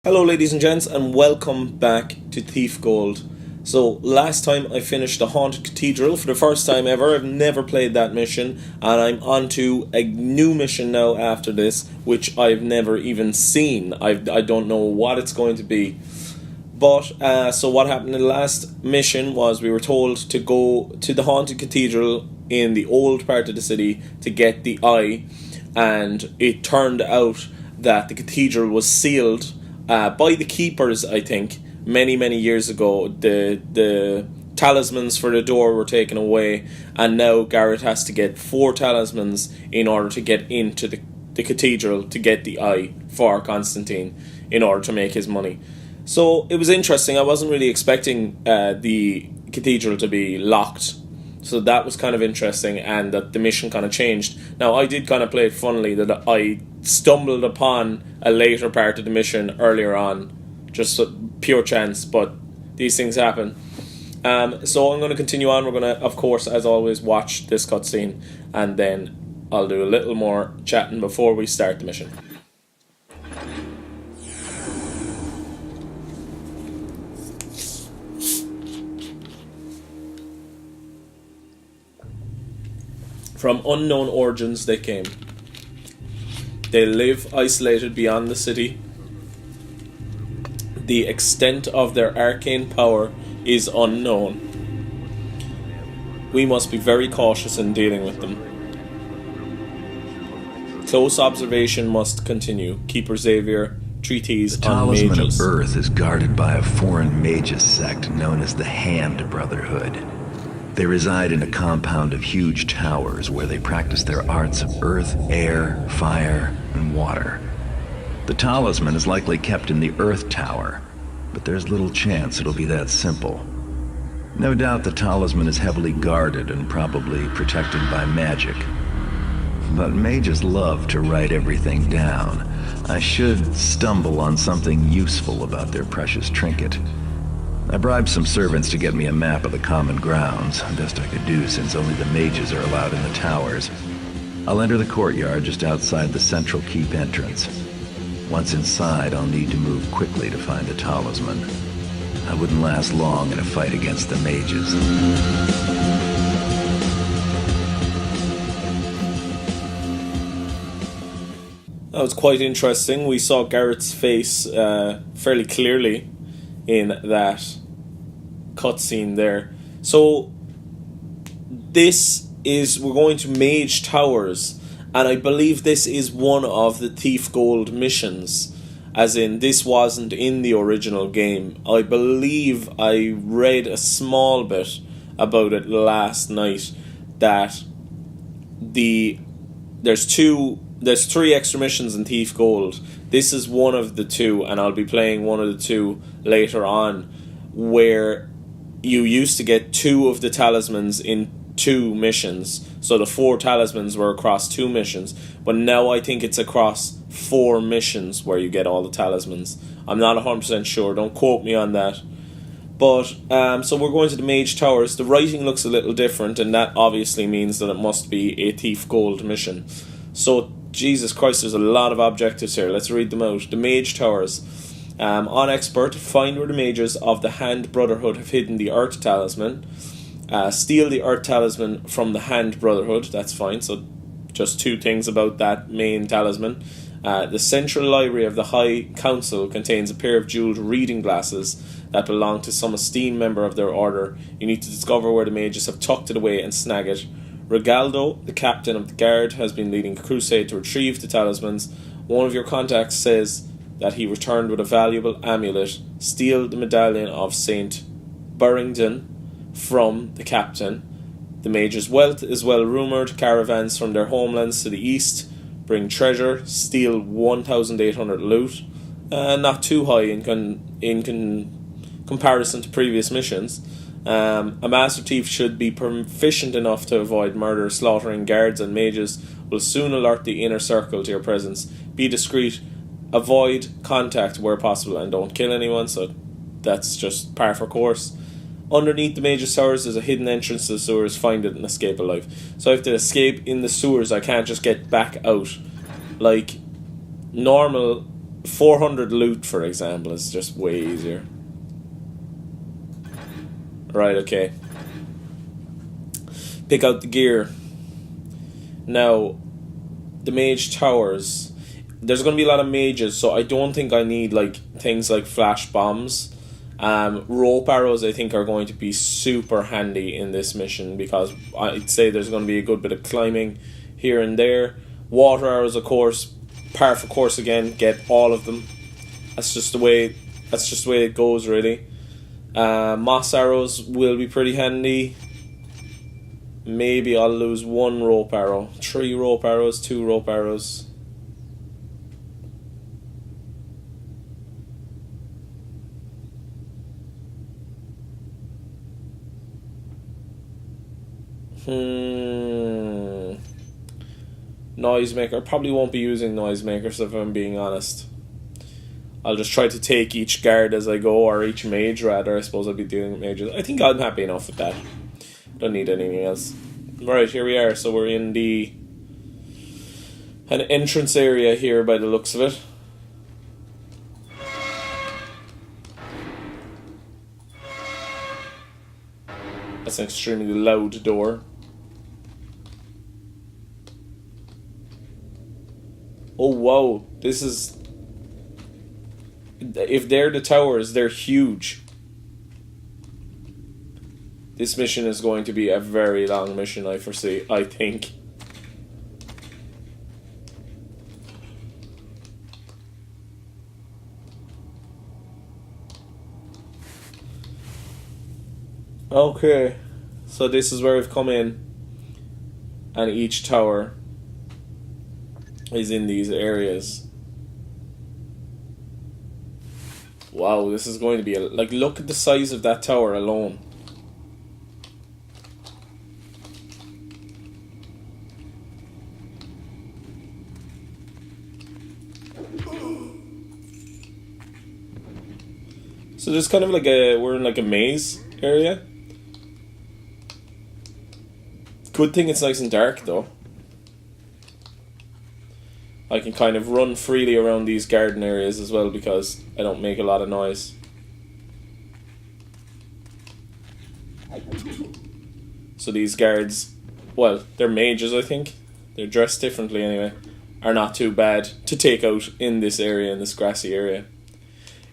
Hello ladies and gents, and welcome back to Thief Gold. So last time I finished the Haunted Cathedral for the first time ever. I've never played that mission, and I'm on to a new mission now after this, which I've never even seen. I don't know what it's going to be. But, so what happened in the last mission was we were told to go to the Haunted Cathedral in the old part of the city to get the eye, and it turned out that the cathedral was sealed by the keepers, I think, many years ago. The talismans for the door were taken away, and now Garret has to get 4 talismans in order to get into the cathedral to get the eye for Constantine in order to make his money. So it was interesting. I wasn't really expecting the cathedral to be locked, so that was kind of interesting, and that the mission kind of changed. Now, I did kind of play it funnily that I stumbled upon a later part of the mission earlier on, just pure chance, but these things happen. So I'm going to continue on. We're going to, of course, as always, watch this cutscene, and then I'll do a little more chatting before we start the mission. From unknown origins they came. They live isolated beyond the city. The extent of their arcane power is unknown. We must be very cautious in dealing with them. Close observation must continue. Keeper Xavier, treatise on mages. The Talisman of Earth is guarded by a foreign mages sect known as the Hand Brotherhood. They reside in a compound of huge towers where they practice their arts of earth, air, fire, and water. The talisman is likely kept in the Earth Tower, but there's little chance it'll be that simple. No doubt the talisman is heavily guarded and probably protected by magic. But mages love to write everything down. I should stumble on something useful about their precious trinket. I bribed some servants to get me a map of the common grounds, best I could do since only the mages are allowed in the towers. I'll enter the courtyard just outside the central keep entrance. Once inside, I'll need to move quickly to find the talisman. I wouldn't last long in a fight against the mages. That was quite interesting. We saw Garret's face fairly clearly in that cutscene there. So we're going to Mage Towers, and I believe this is one of the Thief Gold missions, as in this wasn't in the original game. I believe I read a small bit about it last night, that there's 3 extra missions in Thief Gold. This is one of the 2, and I'll be playing one of the 2 later on, where you used to get 2 of the talismans in 2 missions. So the 4 talismans were across 2 missions, but now I think it's across 4 missions where you get all the talismans. I'm not 100% sure, don't quote me on that. But, so we're going to the Mage Towers. The writing looks a little different, and that obviously means that it must be a Thief Gold mission. So, Jesus Christ, there's a lot of objectives here. Let's read them out. The Mage Towers. On expert, find where the mages of the Hand Brotherhood have hidden the Earth Talisman. Steal the Earth Talisman from the Hand Brotherhood. That's fine. So just 2 things about that main talisman. The central library of the High Council contains a pair of jeweled reading glasses that belong to some esteemed member of their order. You need to discover where the mages have tucked it away and snag it. Regaldo, the captain of the guard, has been leading a crusade to retrieve the talismans. One of your contacts says that he returned with a valuable amulet. Steal the medallion of Saint Burrington from the captain. The mage's wealth is well rumoured. Caravans from their homelands to the east bring treasure. Steal 1,800 loot. Not too high in comparison to previous missions. A master thief should be proficient enough to avoid murder. Slaughtering guards and mages will soon alert the inner circle to your presence. Be discreet, avoid contact where possible, and don't kill anyone, so that's just par for course. Underneath the mage's towers is a hidden entrance to the sewers. Find it and escape alive. So I have to escape in the sewers. I can't just get back out. Like normal 400 loot, for example, is just way easier. Right, okay. Pick out the gear. Now, the mage towers. There's going to be a lot of mages, so I don't think I need like things like flash bombs. Rope arrows, I think, are going to be super handy in this mission, because I'd say there's going to be a good bit of climbing here and there. Water arrows, of course, par for course again. Get all of them. That's just the way it goes, really. Moss arrows will be pretty handy. Maybe I'll lose 1 rope arrow. 3 rope arrows, 2 rope arrows. Noisemaker. Probably won't be using noisemakers if I'm being honest. I'll just try to take each guard as I go, or each mage rather. I suppose I'll be dealing with mages. I think I'm happy enough with that. Don't need anything else. Right, here we are. So we're in an entrance area here by the looks of it. That's an extremely loud door. Oh wow, this is... If they're the towers, they're huge. This mission is going to be a very long mission, I foresee, I think. Okay, so this is where we've come in, and each tower is in these areas. Wow, this is going to be like, look at the size of that tower alone. So there's kind of like we're in like a maze area. Good thing it's nice and dark though. I can kind of run freely around these garden areas as well because I don't make a lot of noise. So these guards, well, they're mages I think. They're dressed differently anyway. Are not too bad to take out in this area, in this grassy area.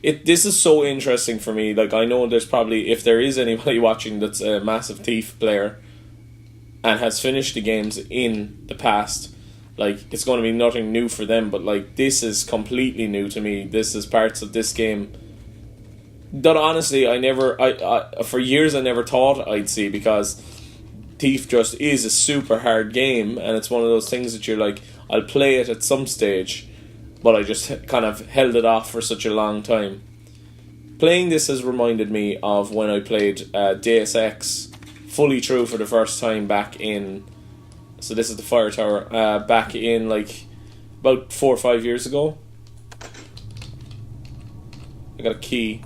This is so interesting for me. Like, I know there's probably, if there is anybody watching that's a massive Thief player and has finished the games in the past, like, it's going to be nothing new for them, but like, this is completely new to me. This is parts of this game that honestly I for years I never thought I'd see, because Thief just is a super hard game, and it's one of those things that you're like, I'll play it at some stage, but I just kind of held it off for such a long time. Playing this has reminded me of when I played Deus Ex fully through for the first time back in... So this is the fire tower. Back in like about 4 or 5 years ago. I got a key.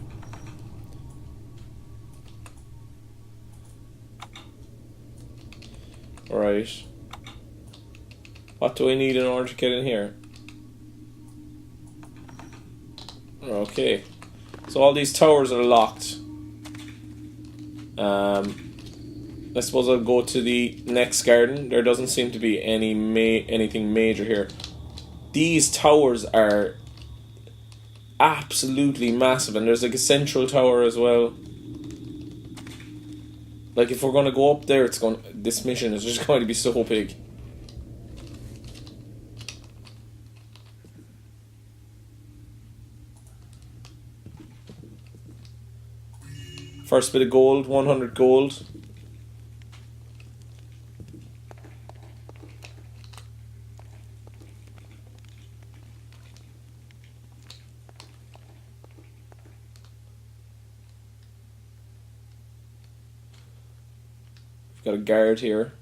Right. What do I need in order to get in here? Okay, so all these towers are locked. I suppose I'll go to the next garden. There doesn't seem to be anything major here. These towers are absolutely massive, and there's like a central tower as well. Like, if we're going to go up there, this mission is just going to be so big. First bit of gold, 100 gold. We've got a guard here.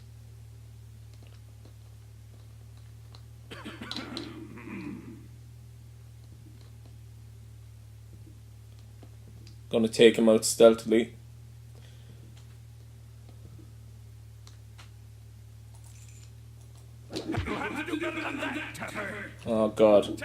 Gonna take him out stealthily. Oh god.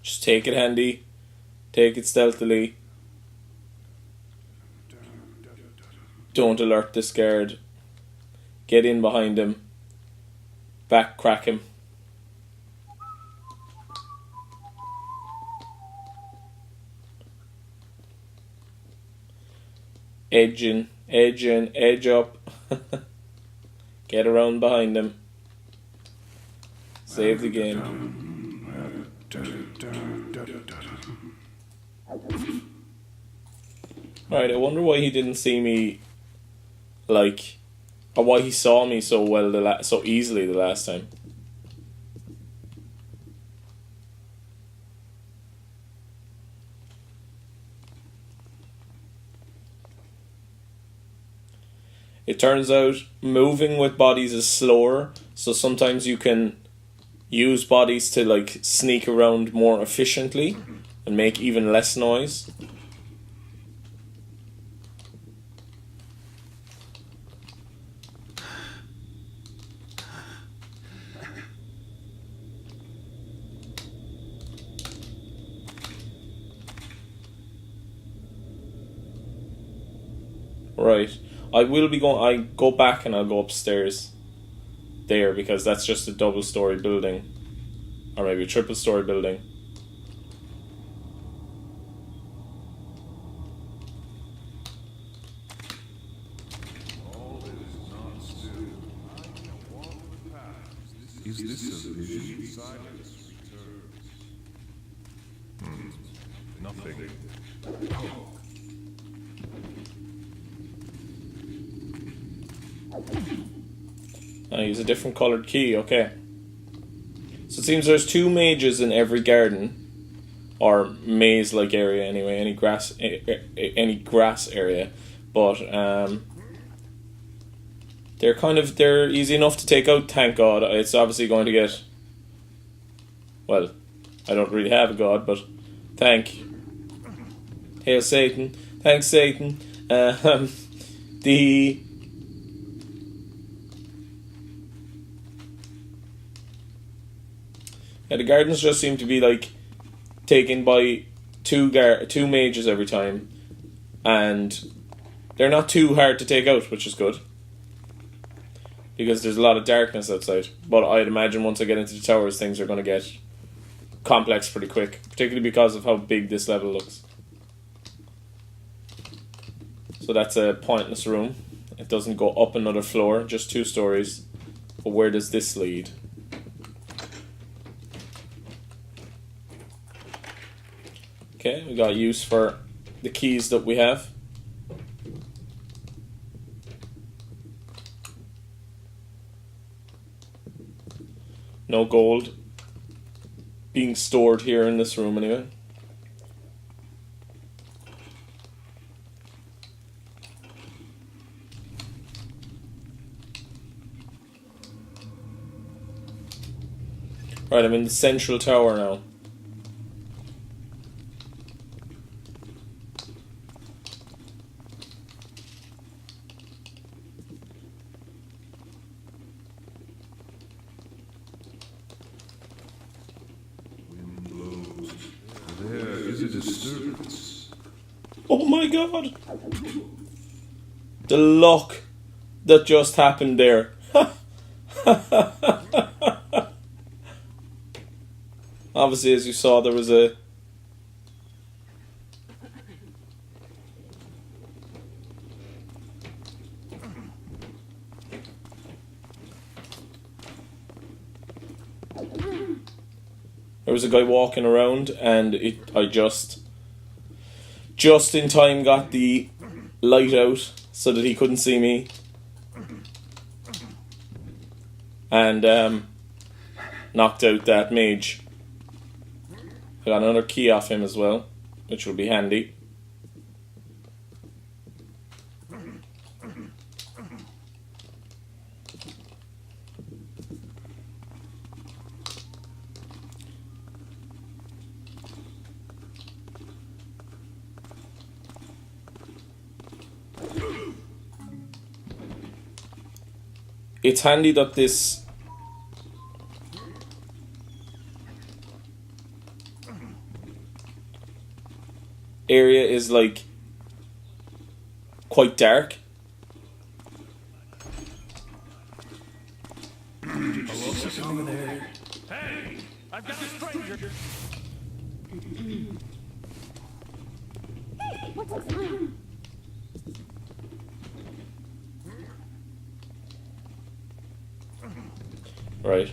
Just take it handy. Take it stealthily. Don't alert this guard. Get in behind him. Back crack him. Edge in, edge up. Get around behind him. Save the game. Right, I wonder why he didn't see me, like, or why he saw me so well so easily the last time. It turns out moving with bodies is slower, so sometimes you can use bodies to like sneak around more efficiently and make even less noise. Right. I will be going. I go back and I'll go upstairs there because that's just a double-story building, or maybe a triple-story building. Is this a vision? Silence returns. Nothing. I use a different coloured key, okay. So it seems there's 2 mages in every garden, or maze-like area anyway, any grass area, but they're easy enough to take out, thank God. It's obviously going to get, well, I don't really have a god, but hail Satan, thanks Satan. The gardens just seem to be like taken by two mages every time, and they're not too hard to take out, which is good because there's a lot of darkness outside. But I'd imagine once I get into the towers, things are going to get complex pretty quick, particularly because of how big this level looks. So that's a pointless room. It doesn't go up another floor, just 2 stories. But where does this lead? Okay, we got use for the keys that we have. No gold being stored here in this room anyway. Right, I'm in the central tower now. Oh my God! The luck that just happened there. Obviously, as you saw, there was a... There was a guy walking around, and I just in time got the light out so that he couldn't see me, and knocked out that mage. I got another key off him as well, which will be handy. It's handy that area is like quite dark. Over there. Hey, I've got a stranger. Right.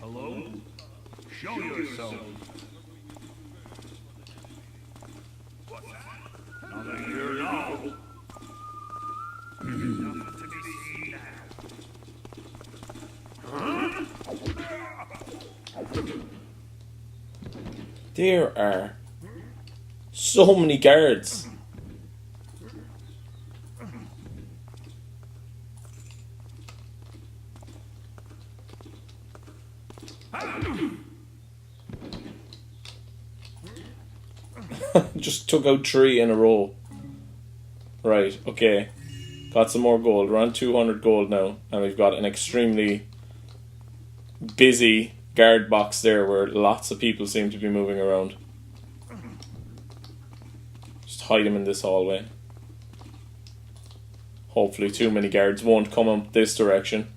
Hello? Show yourself. Nothing here now. Nothing to be seen now. There are so many guards. Just took out 3 in a row. Right, okay. Got some more gold. We're on 200 gold now. And we've got an extremely busy guard box there where lots of people seem to be moving around. Just hide them in this hallway. Hopefully too many guards won't come up this direction.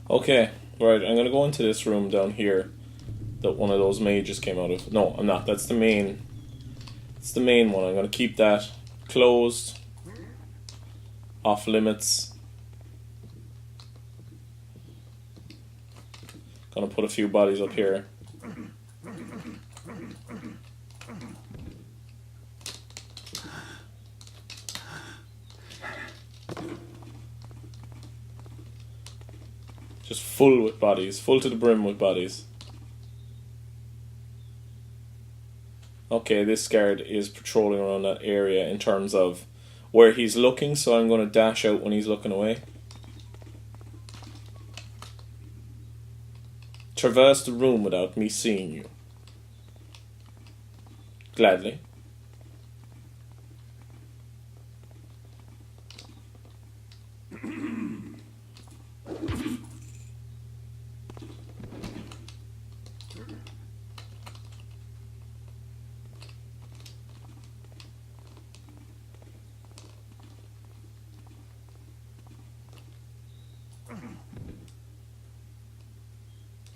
Okay, right, I'm gonna go into this room down here that one of those mages came out of. No, I'm not. That's the main. It's the main one. I'm gonna keep that closed, off limits. Gonna put a few bodies up here. Just full with bodies, full to the brim with bodies. Okay, this guard is patrolling around that area in terms of where he's looking, so I'm going to dash out when he's looking away. Traverse the room without me seeing you. Gladly.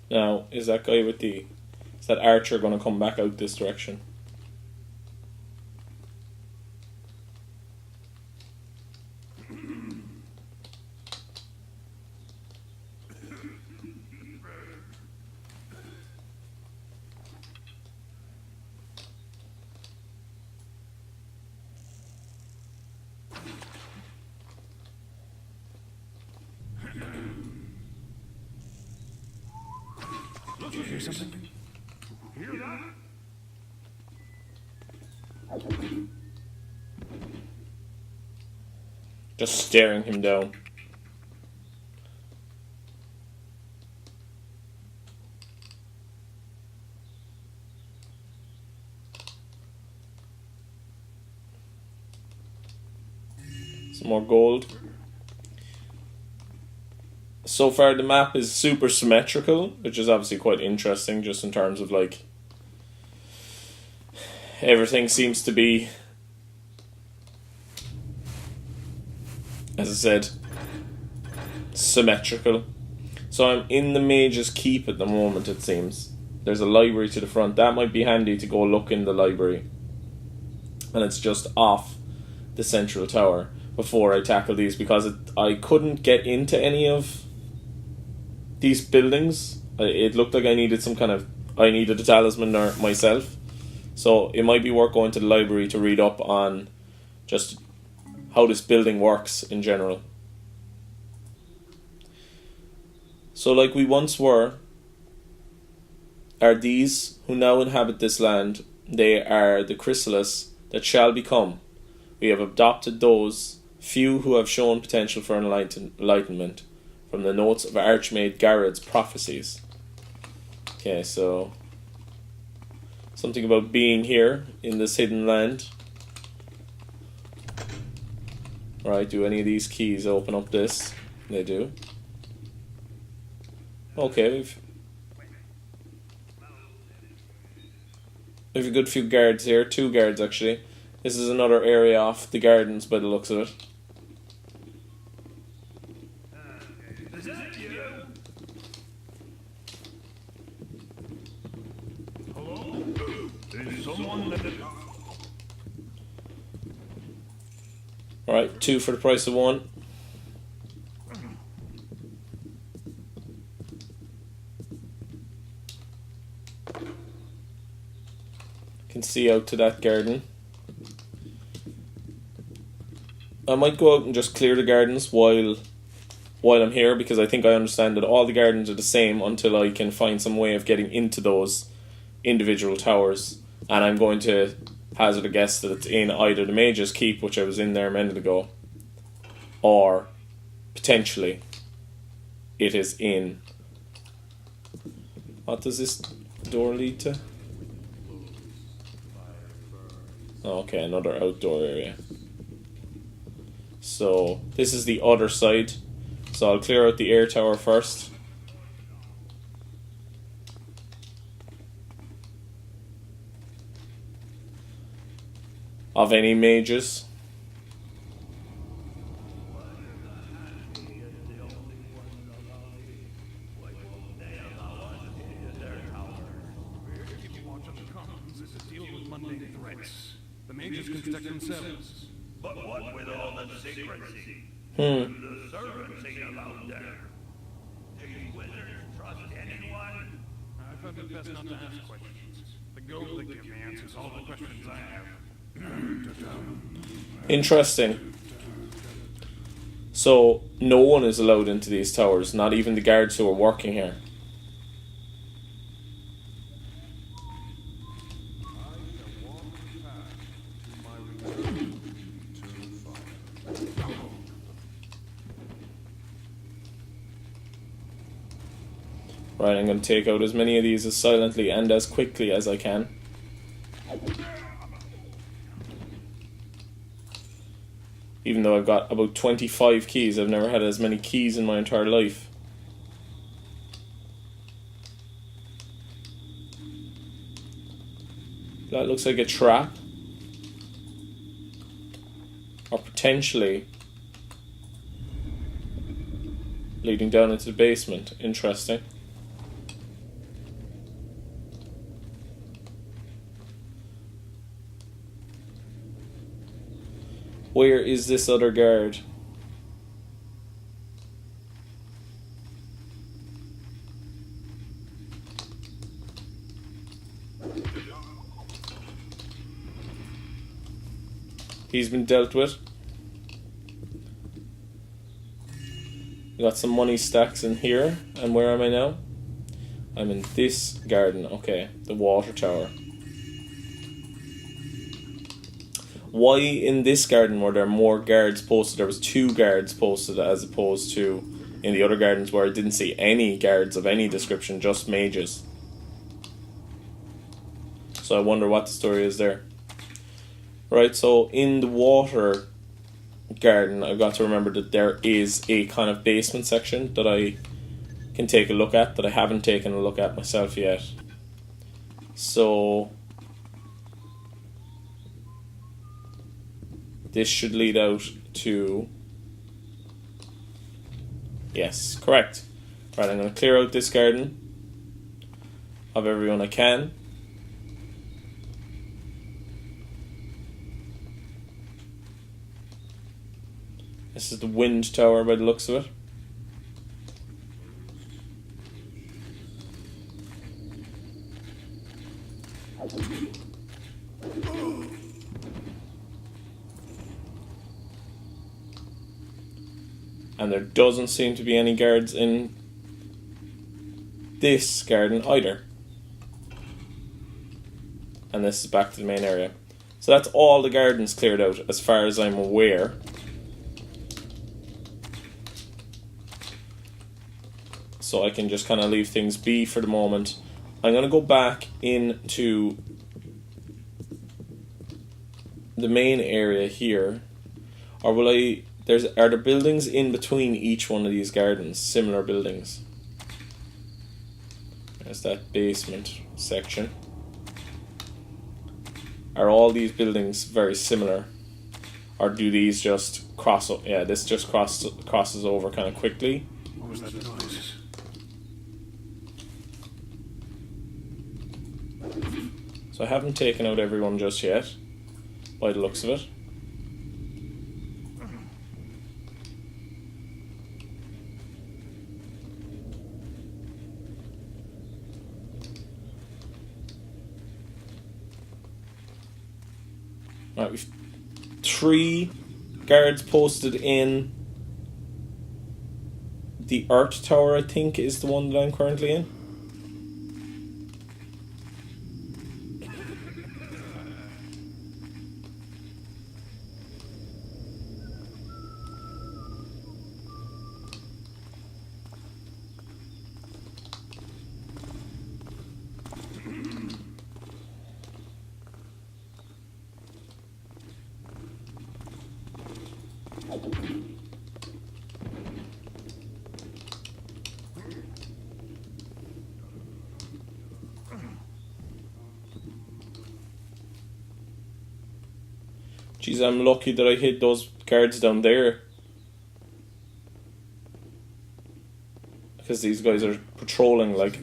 Now, is that guy with the... Is that archer going to come back out this direction? Did you hear something? Hear that? Just staring him down. Some more gold. So far the map is super symmetrical, which is obviously quite interesting just in terms of like everything seems to be, as I said, symmetrical. So I'm in the Mage's Keep at the moment, it seems. There's a library to the front. That might be handy to go look in the library. And it's just off the central tower before I tackle these, because I couldn't get into any of these buildings. It looked like I needed I needed a talisman myself. So it might be worth going to the library to read up on just how this building works in general. So like we once were, are these who now inhabit this land. They are the chrysalis that shall become. We have adopted those few who have shown potential for enlightenment from the notes of Archmaid Garret's prophecies. Okay, so something about being here in this hidden land. Right, do any of these keys open up this? They do. Okay, we've a good few guards here. 2 guards actually. This is another area off the gardens by the looks of it. Is that you? Hello? Is someone that... Alright, 2 for the price of 1. Can see out to that garden. I might go out and just clear the gardens while I'm here, because I think I understand that all the gardens are the same until I can find some way of getting into those individual towers. And I'm going to hazard a guess that it's in either the Mage's Keep, which I was in there a minute ago, or potentially it is in... What does this door lead to? Oh, okay, another outdoor area. So this is the other side. So I'll clear out the air tower first. Of any mages. The mages can protect themselves. But what with all the secrecy? Hmm. The servants ain't allowed there. Do you wizards trust anyone? I found it best not to ask questions. The gold they give me answers all the questions I have. Interesting. So no one is allowed into these towers, not even the guards who are working here. Right, I'm going to take out as many of these as silently and as quickly as I can. Even though I've got about 25 keys, I've never had as many keys in my entire life. That looks like a trap. Or potentially leading down into the basement. Interesting. Where is this other guard? He's been dealt with. We got some money stacks in here. And where am I now? I'm in this garden. Okay, the water tower. Why in this garden were there more guards posted? There was 2 guards posted as opposed to in the other gardens where I didn't see any guards of any description, just mages. So I wonder what the story is there. Right, so in the water garden, I've got to remember that there is a kind of basement section that I can take a look at, that I haven't taken a look at myself yet. So this should lead out to... Yes, correct. Right, I'm going to clear out this garden of everyone I can. This is the wind tower by the looks of it. And there doesn't seem to be any guards in this garden either. And this is back to the main area. So that's all the gardens cleared out as far as I'm aware. So I can just kind of leave things be for the moment. I'm going to go back into the main area here. Or will I... Are there buildings in between each one of these gardens? Similar buildings. There's that basement section. Are all these buildings very similar? Or do these just cross... Yeah, this just crosses over kind of quickly. What was that noise? So I haven't taken out everyone just yet, by the looks of it. Right, we've 3 guards posted in the Earth Tower, I think, is the one that I'm currently in. Jeez, I'm lucky that I hit those guards down there. Because these guys are patrolling, like...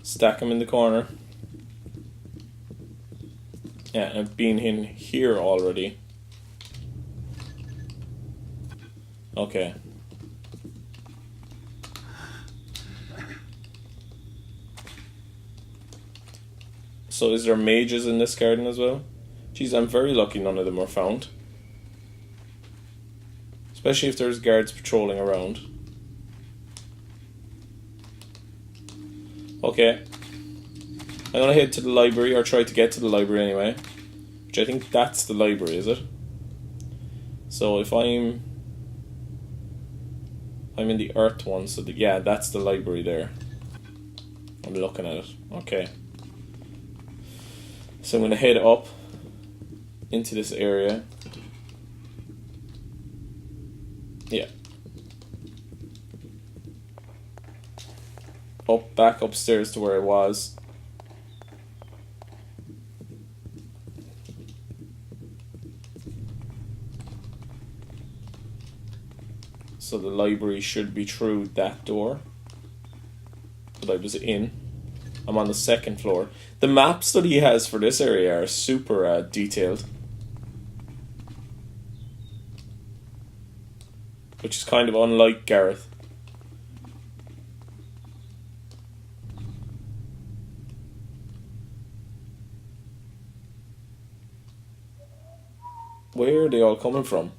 Stack them in the corner. Yeah, I've been in here already. Okay. So is there mages in this garden as well? Jeez, I'm very lucky none of them were found. Especially if there's guards patrolling around. Okay. I'm gonna head to the library, or try to get to the library anyway. Which I think that's the library, is it? So if I'm in the Earth one, so yeah, that's the library there. I'm looking at it. Okay. So I'm going to head up into this area. Yeah. Back upstairs to where I was. So the library should be through that door that I was in. I'm on the 2nd floor. The maps that he has for this area are super detailed. Which is kind of unlike Garret. Where are they all coming from?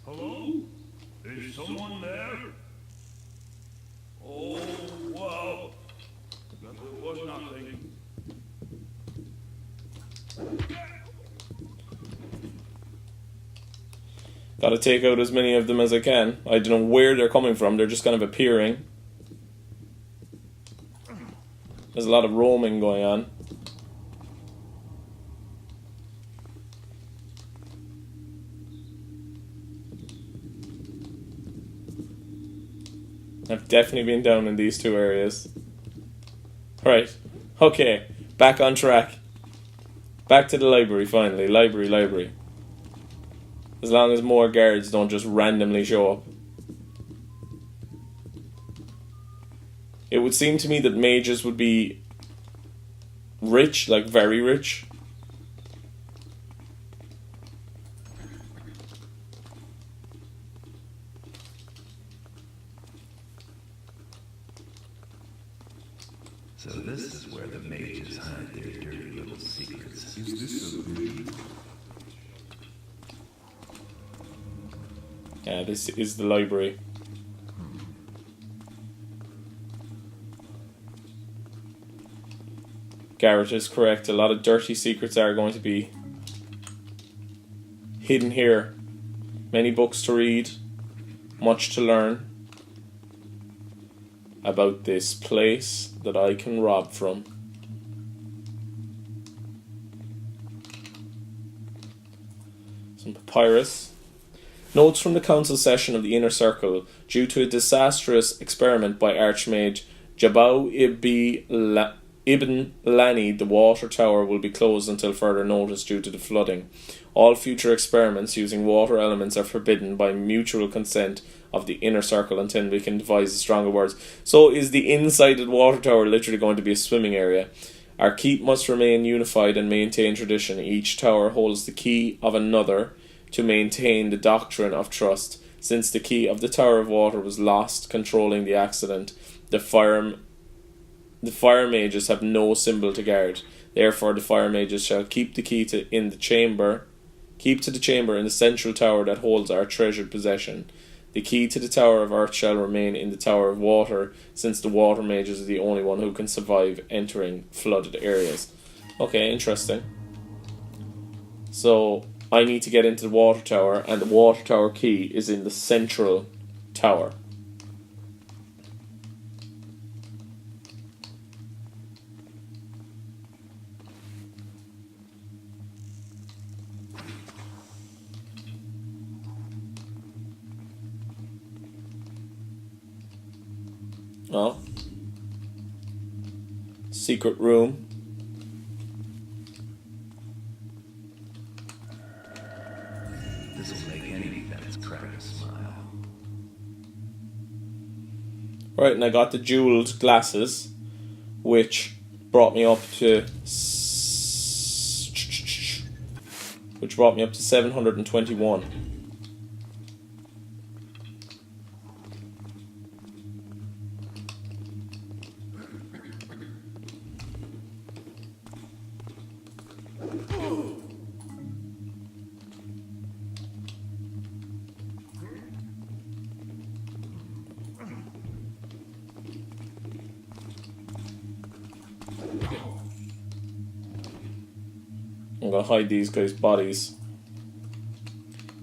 Hello? Is someone there? Oh, wow. It was nothing. Gotta take out as many of them as I can. I don't know where they're coming from, they're just kind of appearing. There's a lot of roaming going on. I've definitely been down in these 2 areas. Right. Okay. Back on track. Back to the library finally. Library. As long as more guards don't just randomly show up. It would seem to me that mages would be rich, like very rich. So this is where the mages hide their dirty little secrets. Is this a vision? Yeah, this is the library. Garret is correct. A lot of dirty secrets are going to be hidden here. Many books to read, much to learn about this place that I can rob from. Some papyrus. Notes from the council session of the Inner Circle. Due to a disastrous experiment by Archmage Jabau Ibn Lani, the water tower will be closed until further notice due to the flooding. All future experiments using water elements are forbidden by mutual consent of the Inner Circle until we can devise stronger words. So is the inside of the water tower literally going to be a swimming area? Our keep must remain unified and maintain tradition. Each tower holds the key of another to maintain the doctrine of trust. Since the key of the Tower of Water was lost controlling the accident, the fire mages have no symbol to guard. Therefore, the fire mages shall keep the key to the chamber in the central tower that holds our treasured possession. The key to the Tower of Earth shall remain in the Tower of Water, since the water mages are the only one who can survive entering flooded areas. Okay, interesting. So I need to get into the water tower, and the water tower key is in the central tower. Oh. Secret room. This will make any defense crack a smile. Right, and I got the jeweled glasses, which brought me up to 721. I'm going to hide these guys' bodies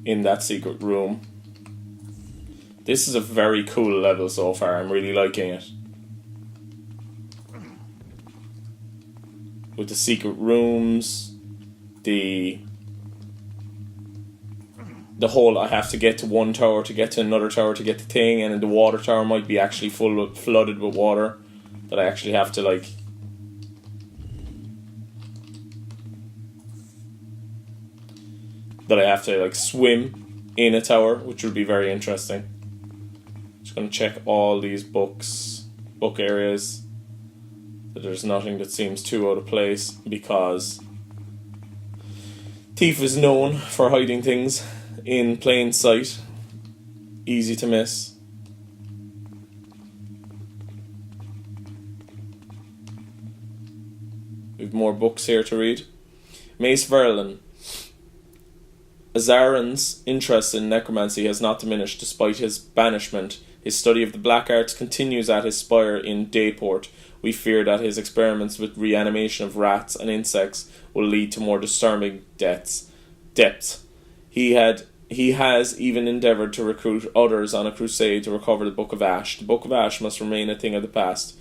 in that secret room. This is a very cool level so far. I'm really liking it. With the secret rooms, the whole I have to get to one tower to get to another tower to get the thing, and then the water tower might be actually flooded with water that I actually have to swim in a tower, which would be very interesting. Just going to check all these book areas. That there's nothing that seems too out of place, because Thief is known for hiding things in plain sight. Easy to miss. We have more books here to read. Mace Verlin. Azarin's interest in necromancy has not diminished despite his banishment. His study of the black arts continues at his spire in Dayport. We fear that his experiments with reanimation of rats and insects will lead to more disturbing depths. He has even endeavoured to recruit others on a crusade to recover the Book of Ash. The Book of Ash must remain a thing of the past.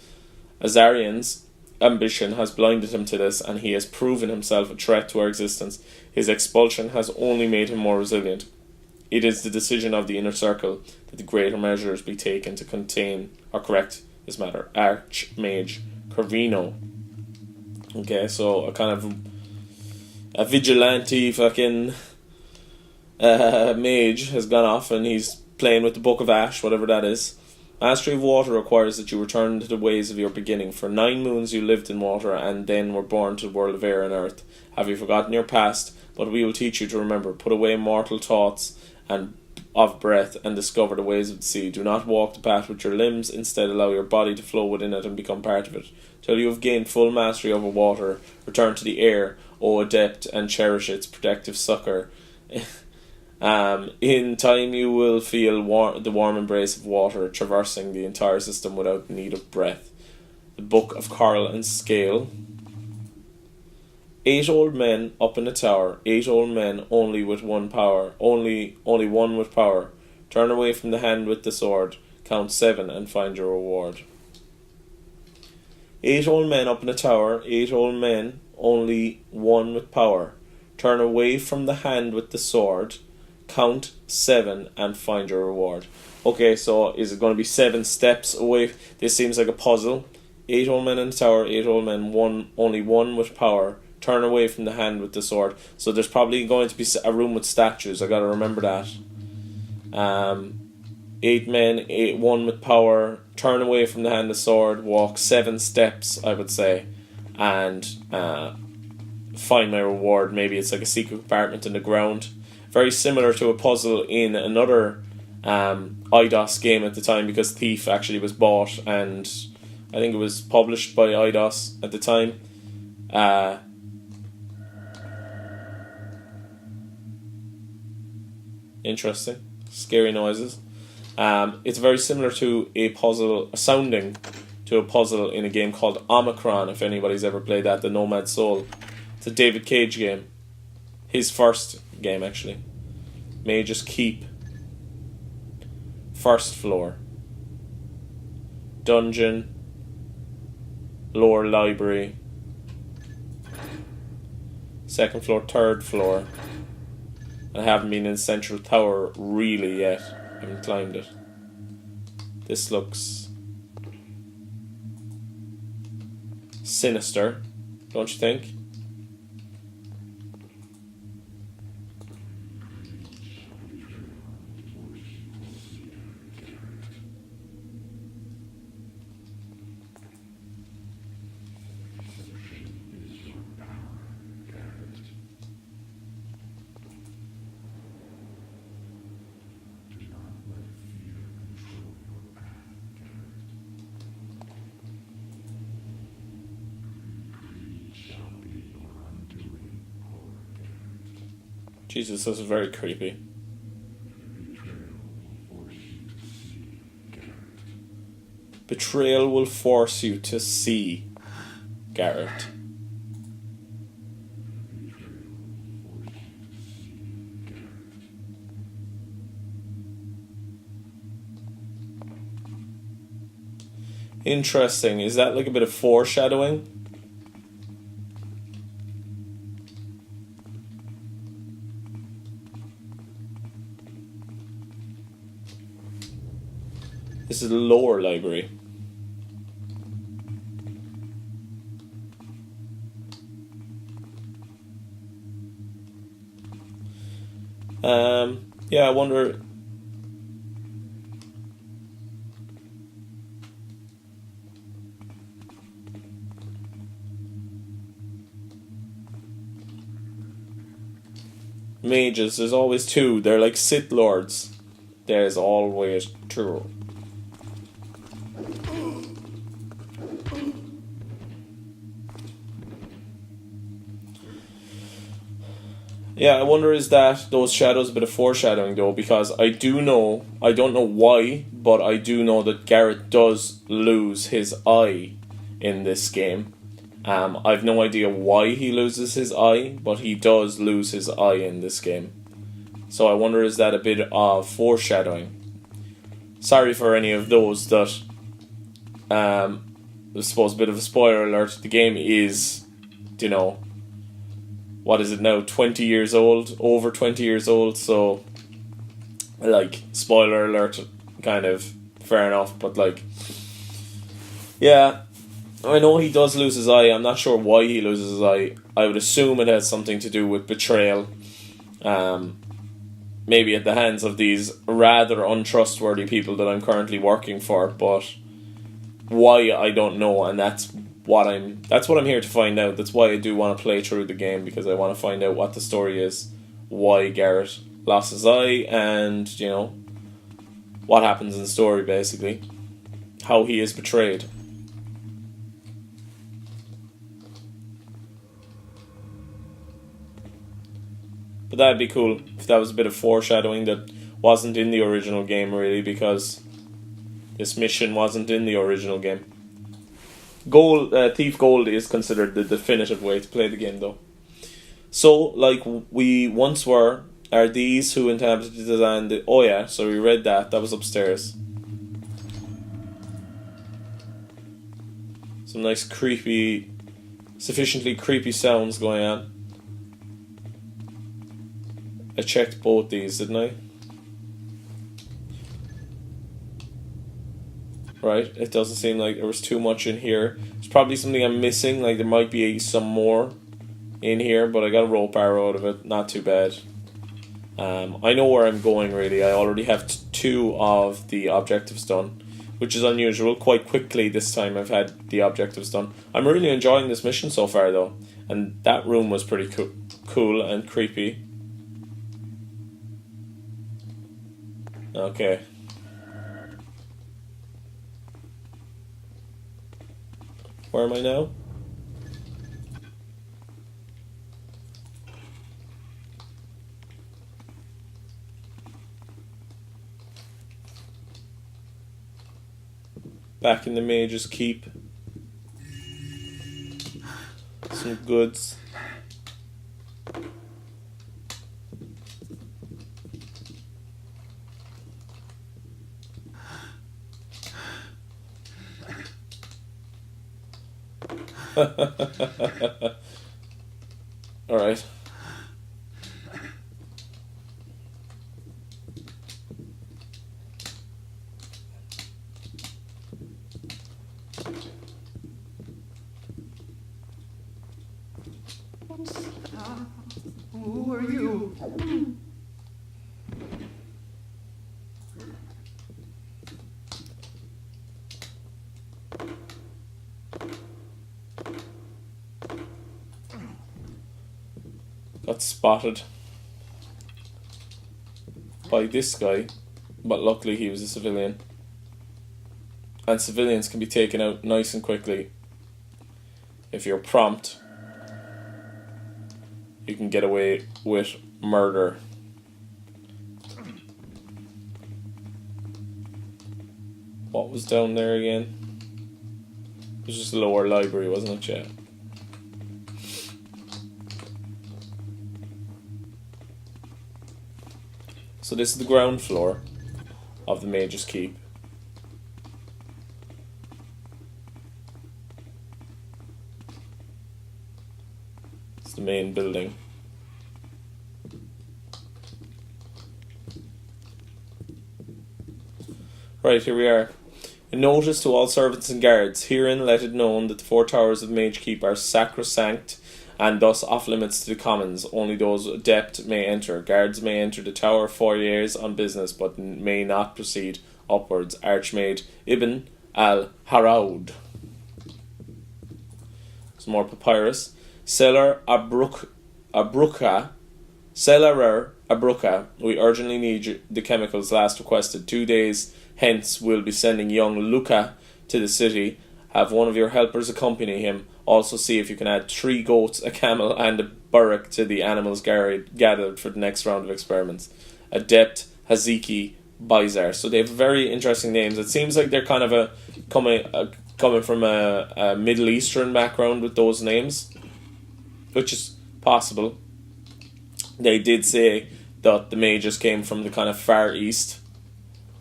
Azarian's ambition has blinded him to this, and he has proven himself a threat to our existence. His expulsion has only made him more resilient. It is the decision of the Inner Circle that the greater measures be taken to contain or correct this matter. Archmage Corvino. Okay, so a vigilante fucking mage has gone off and he's playing with the Book of Ash, whatever that is. Mastery of water requires that you return to the ways of your beginning. For 9 moons you lived in water and then were born to the world of air and earth. Have you forgotten your past? But we will teach you to remember. Put away mortal thoughts and of breath and discover the ways of the sea. Do not walk the path with your limbs, instead allow your body to flow within it and become part of it. Till you have gained full mastery over water, return to the air, O adept, and cherish its protective succour. In time you will feel the warm embrace of water, traversing the entire system without need of breath. The Book of Coral and Scale. 8 old men up in a tower, 8 old men only with one power, only one with power. Turn away from the hand with the sword, count 7 and find your reward. 8 old men up in a tower, 8 old men, only one with power. Turn away from the hand with the sword, count 7 and find your reward. Okay, so is it going to be 7 steps away? This seems like a puzzle. 8 old men in a tower, 8 old men, only one with power. Turn away from the hand with the sword. So there's probably going to be a room with statues. I got to remember that. 8 men, 1 with power. Turn away from the hand with the sword. Walk 7 steps, I would say, and find my reward. Maybe it's like a secret compartment in the ground. Very similar to a puzzle in another IDOS game at the time, because Thief actually was bought, and I think it was published by IDOS at the time. Interesting. Scary noises. It's very similar to a sounding to a puzzle in a game called Omicron, if anybody's ever played that, the Nomad Soul. It's a David Cage game. His first game, actually. Mage's Keep. First floor. Dungeon. Lower library. Second floor, third floor. I haven't been in Central Tower really yet. I haven't climbed it. This looks sinister, don't you think? Jesus, this is very creepy. Betrayal will force you to see, Garret. Interesting. Is that like a bit of foreshadowing? This is the lower library. Yeah, I wonder. Mages, there's always 2. They're like Sith Lords. There's always 2. Yeah, I wonder, is that those shadows a bit of foreshadowing though, because I don't know why, but I do know that Garret does lose his eye in this game. I've no idea why he loses his eye, but he does lose his eye in this game. So I wonder, is that a bit of foreshadowing? Sorry for any of those that, I suppose a bit of a spoiler alert, the game is, what is it now, 20 years old, over 20 years old, so, like, spoiler alert, kind of, fair enough, but, like, yeah, I know he does lose his eye. I'm not sure why he loses his eye. I would assume it has something to do with betrayal, maybe at the hands of these rather untrustworthy people that I'm currently working for, but why, I don't know, and that's what I'm here to find out. That's why I do want to play through the game, because I want to find out what the story is, why Garret lost his eye, and, what happens in the story, basically. How he is betrayed. But that'd be cool if that was a bit of foreshadowing that wasn't in the original game, really, because this mission wasn't in the original game. Thief Gold is considered the definitive way to play the game, though. So, like we once were, are these who intended to design the... Oh yeah, so we read that. That was upstairs. Some nice creepy... sufficiently creepy sounds going on. I checked both these, didn't I? Right, it doesn't seem like there was too much in here. There's probably something I'm missing, like there might be some more in here, but I got a rope arrow out of it, not too bad. I know where I'm going, really. I already have 2 of the objectives done, which is unusual. Quite quickly this time I've had the objectives done. I'm really enjoying this mission so far, though, and that room was pretty cool and creepy. Okay. Where am I now? Back in the Mage's Keep. Some goods. Alright. Who are you? Got spotted by this guy, but luckily he was a civilian. And civilians can be taken out nice and quickly. If you're prompt, you can get away with murder. What was down there again? It was just a lower library, wasn't it? Yeah. So this is the ground floor of the Mage's Keep. It's the main building. Right, here we are. A notice to all servants and guards. Herein let it known that the 4 towers of Mage Keep are sacrosanct and thus off limits to the commons. Only those adept may enter. Guards may enter the tower foyers on business, but may not proceed upwards. Archmage Ibn al-Haraud. Some more papyrus. Cellarer Abruca. We urgently need the chemicals last requested. 2 days hence we'll be sending young Luca to the city. Have one of your helpers accompany him. Also see if you can add 3 goats, a camel and a burrock to the animals gathered for the next round of experiments. Adept Haziki Bizar. So they have very interesting names. It seems like they're kind of coming from a Middle Eastern background with those names, which is possible. They did say that the mages came from the kind of far east,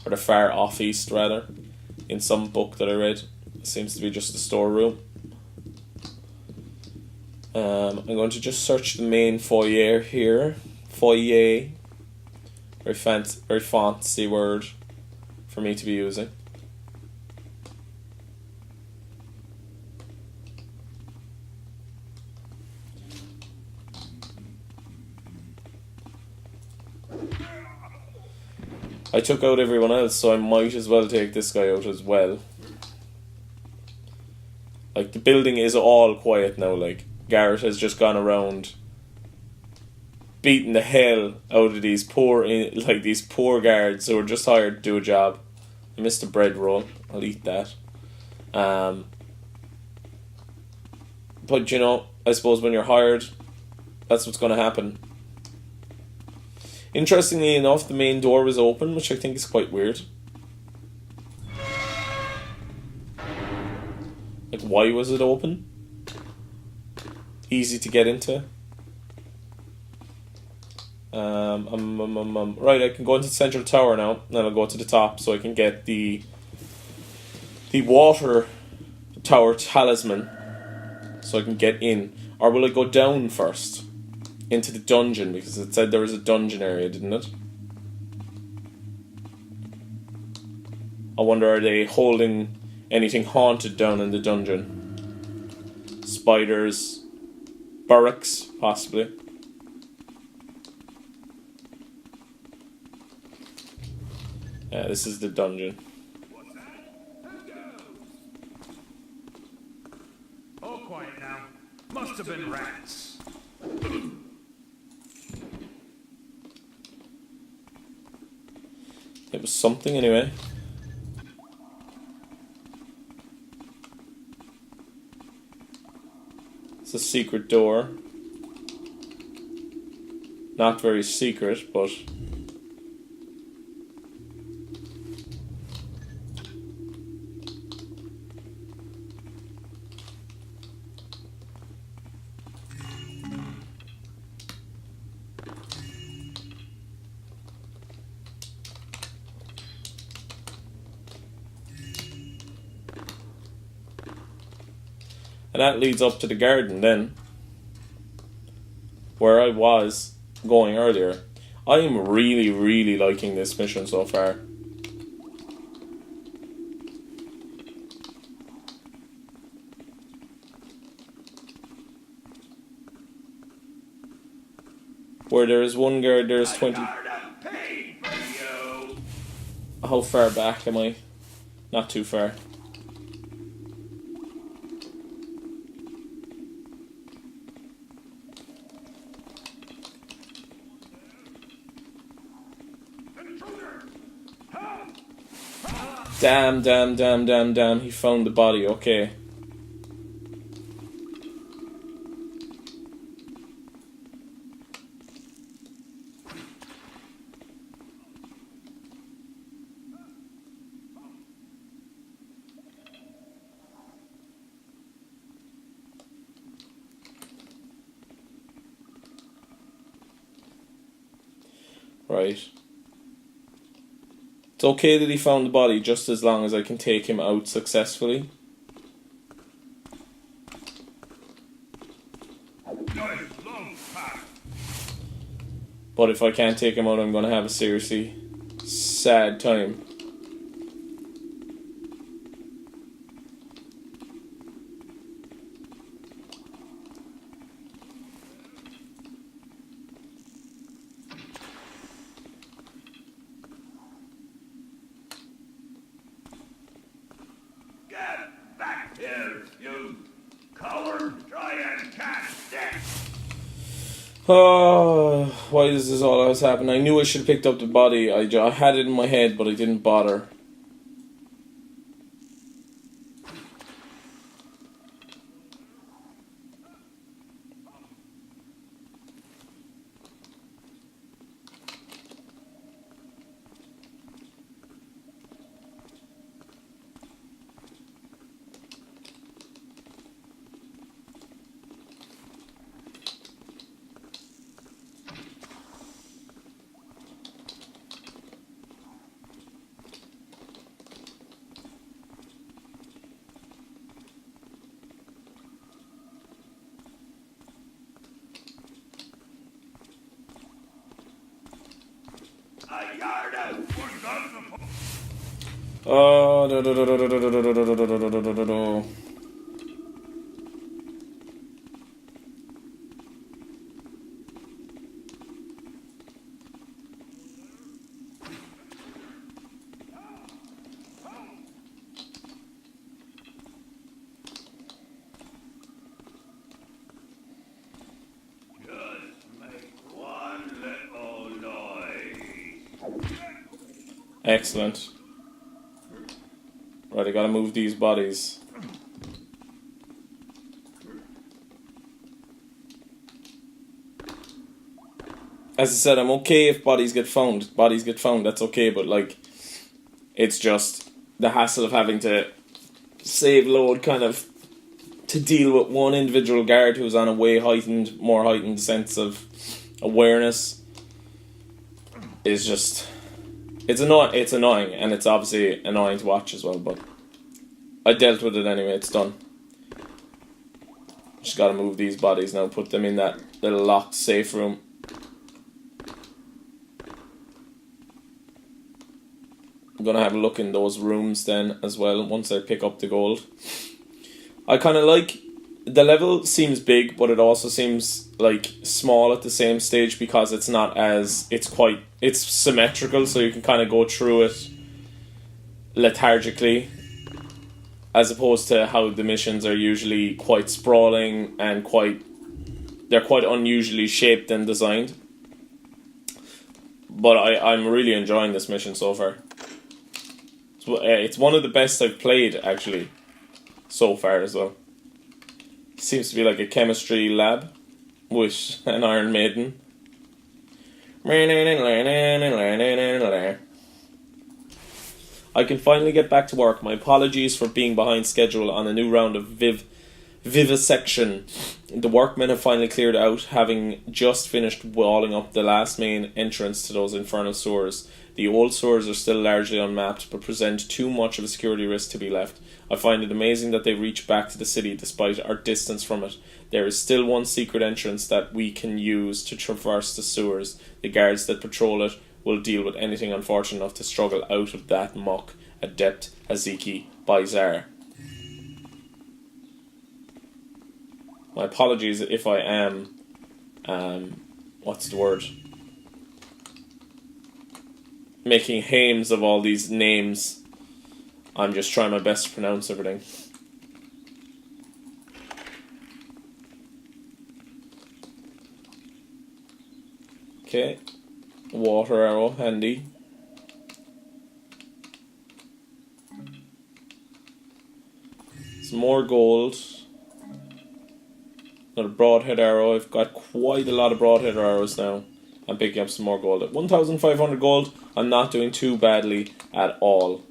or the far off east rather, in some book that I read. It seems to be just a storeroom. I'm going to just search the main foyer here. Foyer. Very fancy word for me to be using. I took out everyone else, so I might as well take this guy out as well. Like, the building is all quiet now, like. Garret has just gone around beating the hell out of these poor guards who are just hired to do a job. I missed a bread roll. I'll eat that. But you know, I suppose when you're hired, that's what's going to happen. Interestingly enough, the main door was open, which I think is quite weird. Like, why was it open? Easy to get into. Right, I can go into the central tower now, and then I'll go to the top so I can get the water tower talisman, so I can get in. Or will I go down first into the dungeon, because it said there was a dungeon area, didn't it? I wonder, are they holding anything haunted down in the dungeon? Spiders, barracks, possibly. Yeah, this is the dungeon. All quiet now. Must have been rats. It was something anyway. It's a secret door. Not very secret, but... And that leads up to the garden then, where I was going earlier. I am really, really liking this mission so far. Where there is one guard, there is 20... How far back am I? Not too far. Damn. He found the body, okay. Right. It's okay that he found the body, just as long as I can take him out successfully. But if I can't take him out, I'm going to have a seriously sad time. Oh, why is this all that's happening? I knew I should have picked up the body. I had it in my head, but I didn't bother. Oh, Excellent. Right, I gotta move these bodies. As I said, I'm okay if bodies get found. Bodies get found, that's okay, but like, it's just the hassle of having to save load kind of to deal with one individual guard who's on a more heightened sense of awareness is just, it's annoying, and it's obviously annoying to watch as well, but I dealt with it anyway, it's done. Just gotta move these bodies now, put them in that little locked safe room. I'm gonna have a look in those rooms then as well once I pick up the gold. I kind of like, the level seems big, but it also seems like small at the same stage because it's not as, it's symmetrical, so you can kind of go through it lethargically, as opposed to how the missions are usually quite sprawling and they're quite unusually shaped and designed. But I'm really enjoying this mission so far. It's one of the best I've played, actually, so far as well. Seems to be like a chemistry lab with an Iron Maiden. I can finally get back to work. My apologies for being behind schedule on a new round of vivisection. The workmen have finally cleared out, having just finished walling up the last main entrance to those infernal sewers. The old sewers are still largely unmapped, but present too much of a security risk to be left. I find it amazing that they reach back to the city despite our distance from it. There is still one secret entrance that we can use to traverse the sewers. The guards that patrol it will deal with anything unfortunate enough to struggle out of that muck. Adept Haziki Bizarre. My apologies if I am, what's the word? Making hames of all these names. I'm just trying my best to pronounce everything. Okay. Water arrow, handy. Some more gold. Another broadhead arrow. I've got quite a lot of broadhead arrows now. I'm picking up some more gold. At 1,500 gold, I'm not doing too badly at all.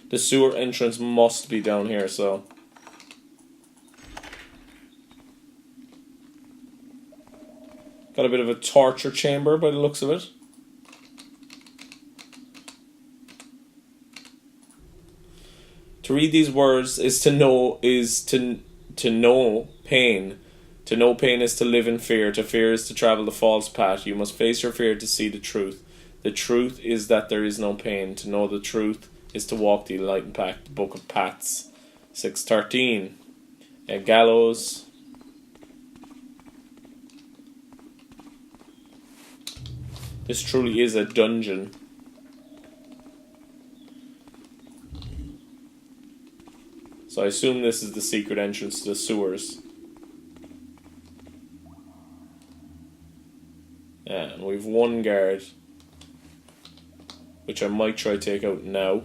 The sewer entrance must be down here, so... Got a bit of a torture chamber by the looks of it. To read these words is to know pain. To know pain is to live in fear. To fear is to travel the false path. You must face your fear to see the truth. The truth is that there is no pain. To know the truth is to walk the enlightened path. The Book of Paths. 613. A gallows. This truly is a dungeon. So I assume this is the secret entrance to the sewers. Yeah, and we've one guard, which I might try to take out now.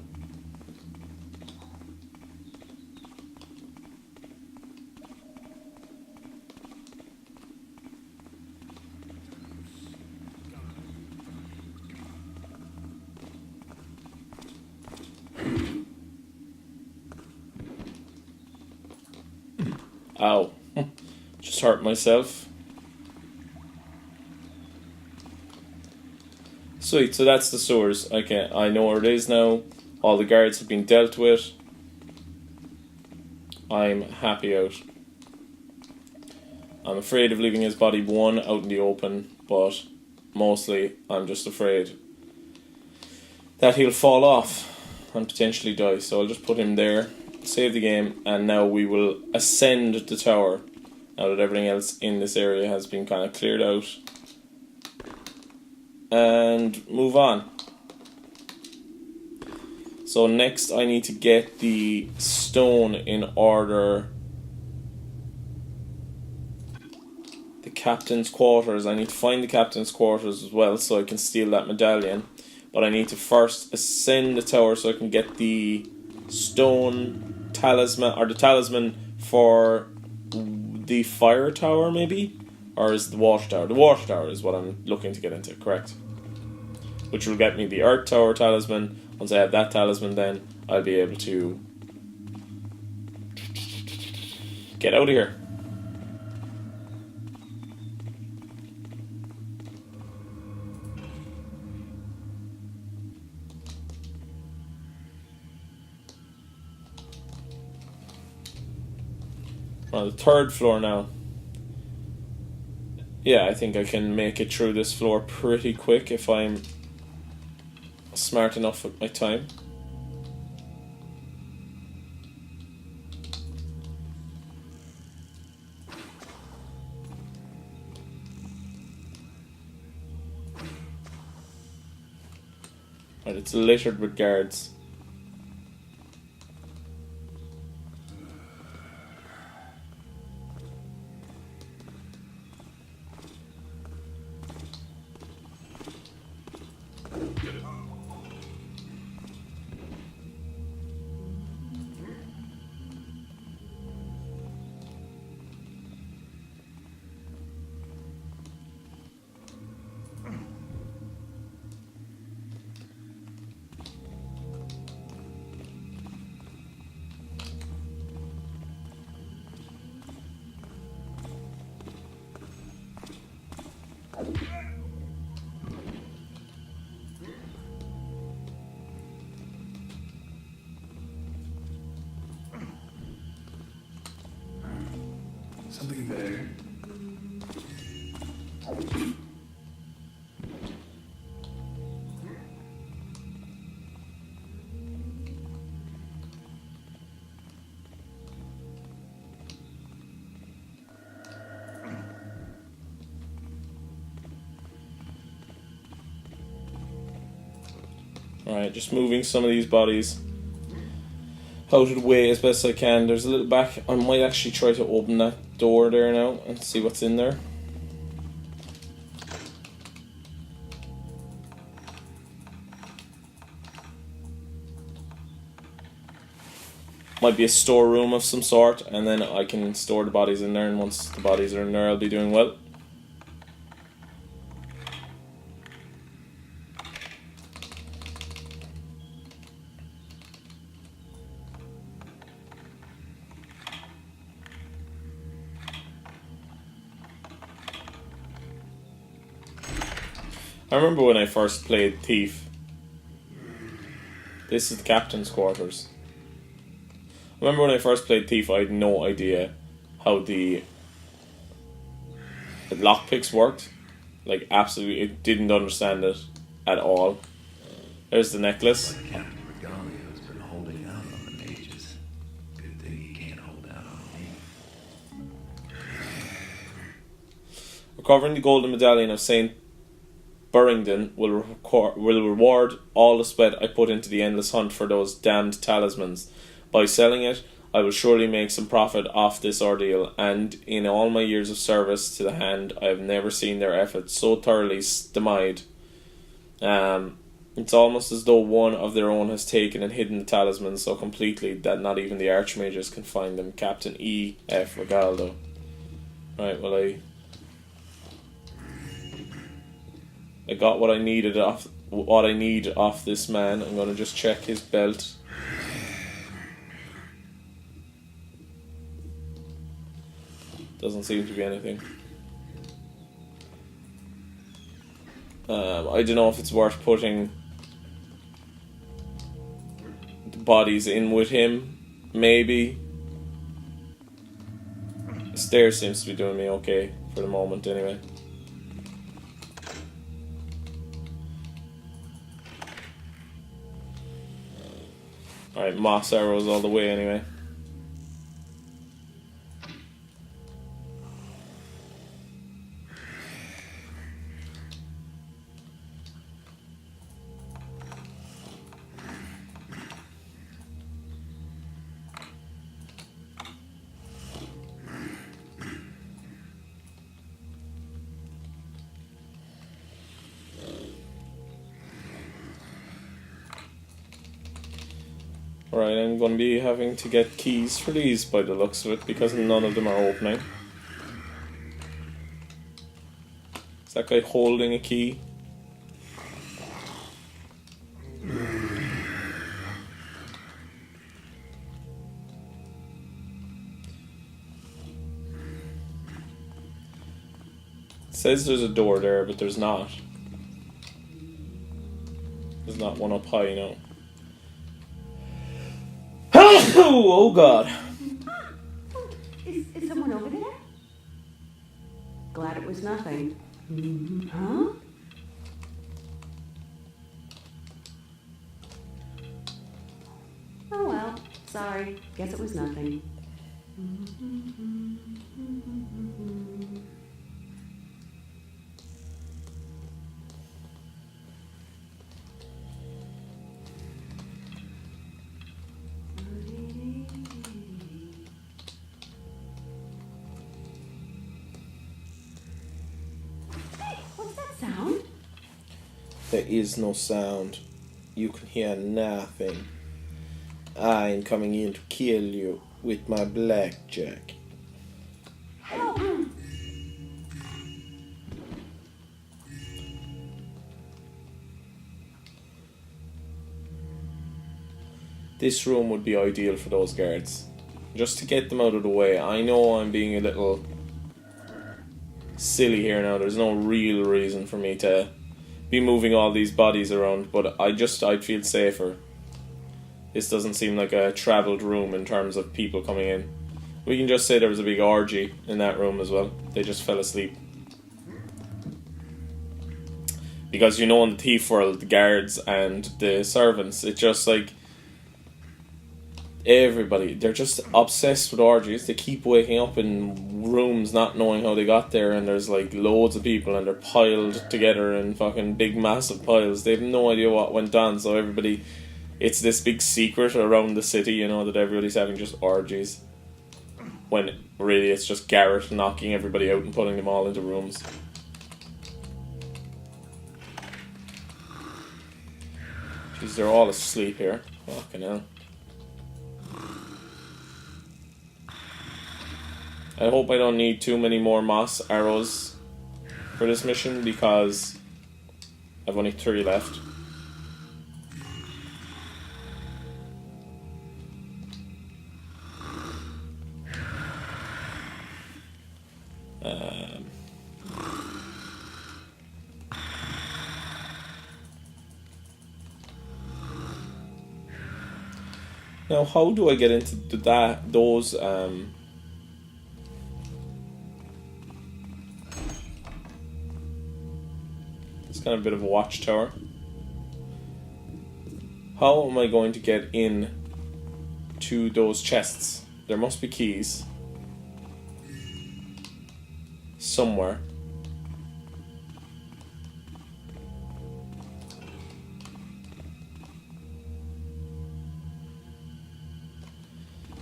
Ow. Just hurt myself. Sweet, so that's the sewers. Okay, I know where it is now. All the guards have been dealt with. I'm happy out. I'm afraid of leaving his body, one, out in the open, but mostly I'm just afraid that he'll fall off and potentially die. So I'll just put him there. Save the game, and now we will ascend the tower now that everything else in this area has been kind of cleared out, and move on. So next I need to get the stone in order. The captain's quarters. I need to find the captain's quarters as well so I can steal that medallion. But I need to first ascend the tower so I can get the stone talisman, or the talisman for the fire tower maybe? Or is it the water tower? The water tower is what I'm looking to get into, correct? Which will get me the earth tower talisman. Once I have that talisman, then I'll be able to get out of here. We're on the 3rd floor now. Yeah, I think I can make it through this floor pretty quick if I'm smart enough with my time. Right, it's littered with guards. Something there. Alright, just moving some of these bodies out of the way as best I can. There's a little back. I might actually try to open that door there now and see what's in there. Might be a storeroom of some sort, and then I can store the bodies in there, and once the bodies are in there I'll be doing well. I remember when I first played Thief. This is the captain's quarters. I remember when I first played Thief, I had no idea how the lockpicks worked. Like, absolutely, it didn't understand it at all. There's the necklace. Captain Regalio's been holding out on the mages. Good thing he can't hold out on me. Recovering the golden medallion of Saint Burrington will reward all the sweat I put into the endless hunt for those damned talismans. By selling it, I will surely make some profit off this ordeal, and in all my years of service to the hand, I have never seen their efforts so thoroughly stymied. It's almost as though one of their own has taken and hidden the talismans so completely that not even the archmages can find them. Captain E. F. Regaldo. Right, well, I got what I needed off this man. I'm gonna just check his belt. Doesn't seem to be anything. I don't know if it's worth putting the bodies in with him. Maybe. The stairs seems to be doing me okay for the moment anyway. Alright, moss arrows all the way anyway. Right, I'm going to be having to get keys for these by the looks of it, because none of them are opening. Is that guy holding a key? It says there's a door there, but there's not. There's not one up high, no. Oh god. Is someone over there? Glad it was nothing. Huh? Oh well, sorry. Guess it was nothing. What's that sound? There is no sound. You can hear nothing. I am coming in to kill you with my blackjack. This room would be ideal for those guards. Just to get them out of the way. I know I'm being a little silly here now. There's no real reason for me to be moving all these bodies around, but I'd feel safer. This doesn't seem like a travelled room in terms of people coming in. We can just say there was a big orgy in that room as well. They just fell asleep. Because in the thief world, the guards and the servants, it's just like everybody, they're just obsessed with orgies. They keep waking up in rooms not knowing how they got there, and there's like loads of people and they're piled together in fucking big massive piles. They have no idea what went on, so everybody, it's this big secret around the city, that everybody's having just orgies, when really it's just Garret knocking everybody out and putting them all into rooms. Jeez, they're all asleep here. Fucking hell. I hope I don't need too many more moss arrows for this mission, because I've only 3 left. Now, how do I get into those? It's kind of a bit of a watchtower. How am I going to get in to those chests? There must be keys somewhere.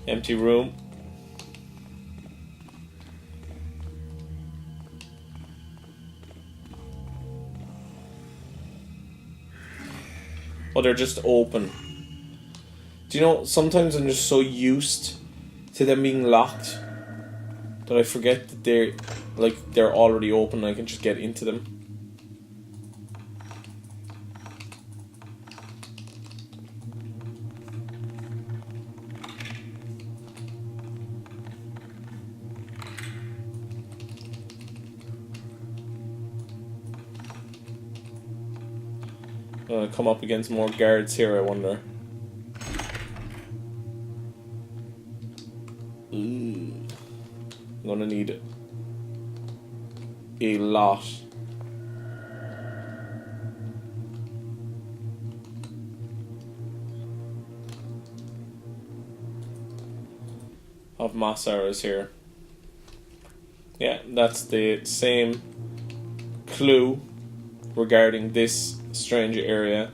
Empty room. Oh, they're just open. Do you know, sometimes I'm just so used to them being locked that I forget that they're already open and I can just get into them. Come up against more guards here, I wonder. Ooh. I'm gonna need a lot. Of moss arrows here. Yeah, that's the same clue regarding this strange area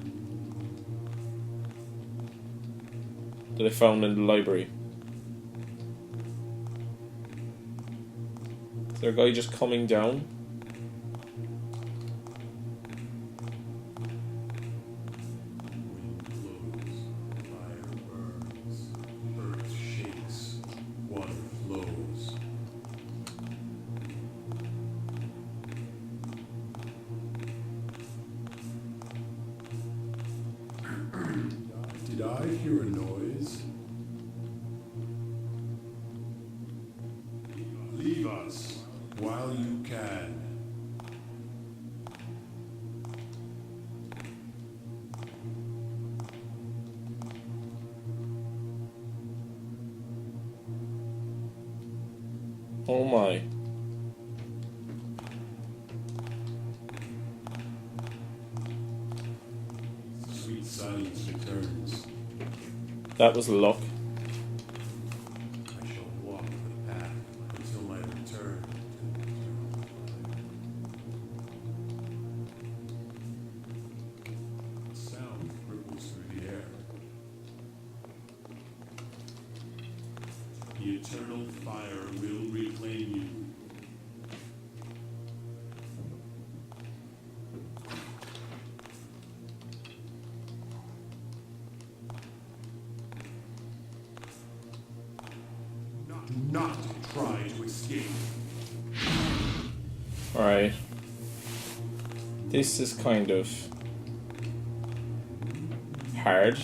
that I found in the library. Is there a guy just coming down? Oh my. Sweet silence returns. That was luck. I shall walk the path until my return to the eternal light. A sound ripples through the air. The eternal fire will reclaim you. Do not try to escape. Alright. This is kind of hard.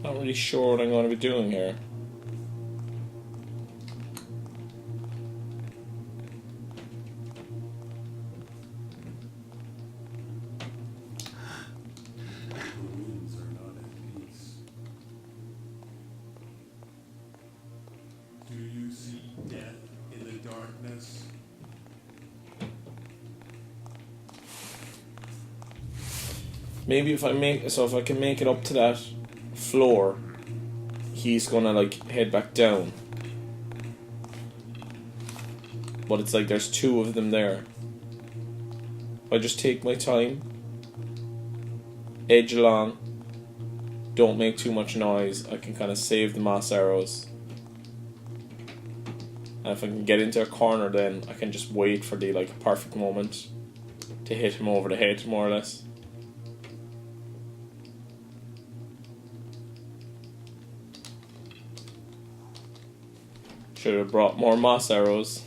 Not really sure what I'm going to be doing here. The winds are not at peace. Do you see death in the darkness? Maybe if I can make it up to that floor, he's gonna like head back down. But it's like there's two of them there. I just take my time, edge along, don't make too much noise. I can kind of save the moss arrows. And if I can get into a corner, then I can just wait for the like perfect moment to hit him over the head, more or less. Should have brought more moss arrows.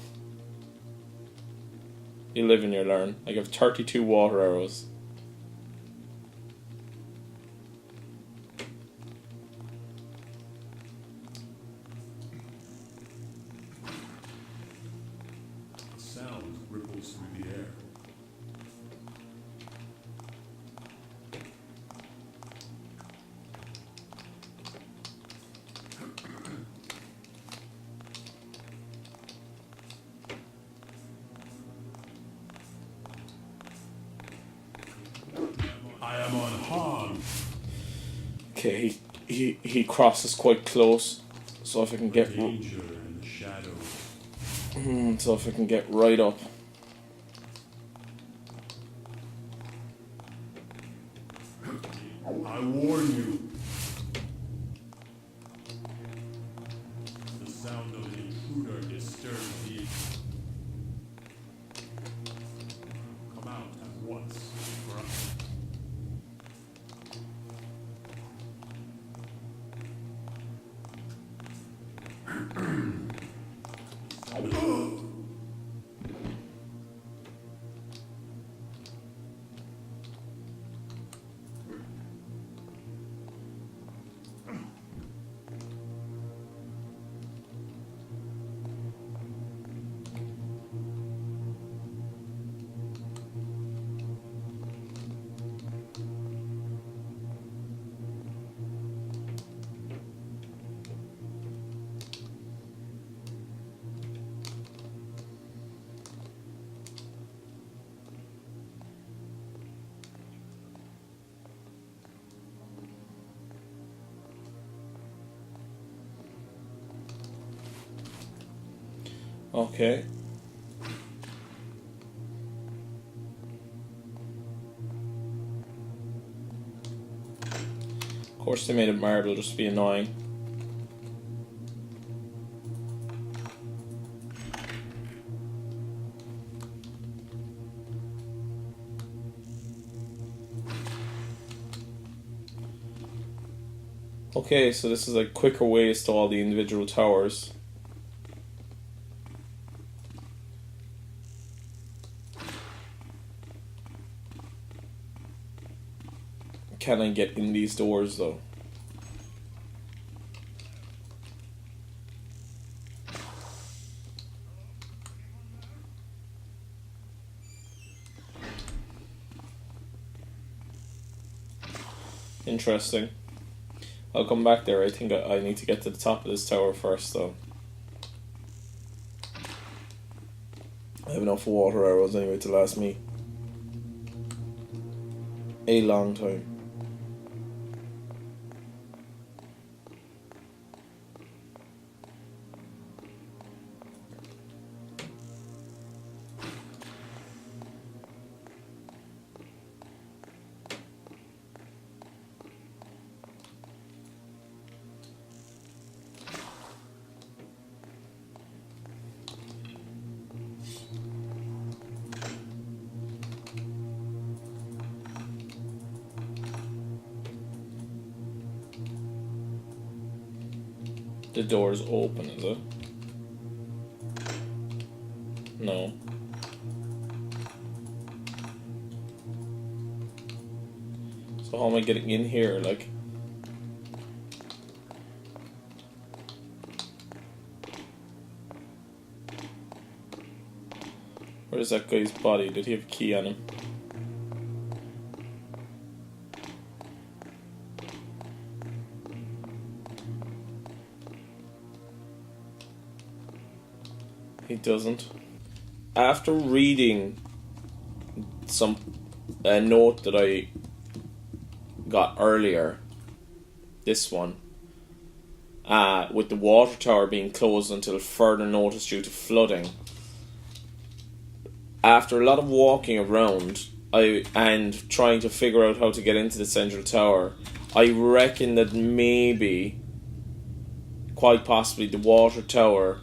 You live and you learn. I have 32 water arrows. A sound ripples through the air. I am unharmed. Okay, he crosses quite close. So if I can get Danger in the shadows. so if I can get right up. I warn you. The sound of an intruder disturbs you. Come out at once. Okay. Of course they made it marble just to be annoying. Okay, so this is like quicker ways to all the individual towers. Can I get in these doors though? Interesting. I'll come back there. I think I need to get to the top of this tower first, though. I have enough water arrows anyway to last me a long time. The door's open, is it? No. So how am I getting in here, like? Where's that guy's body? Did he have a key on him? He doesn't. After reading a note that I got earlier, this one, with the water tower being closed until further notice due to flooding, after a lot of walking around and trying to figure out how to get into the central tower, I reckon that maybe, quite possibly, the water tower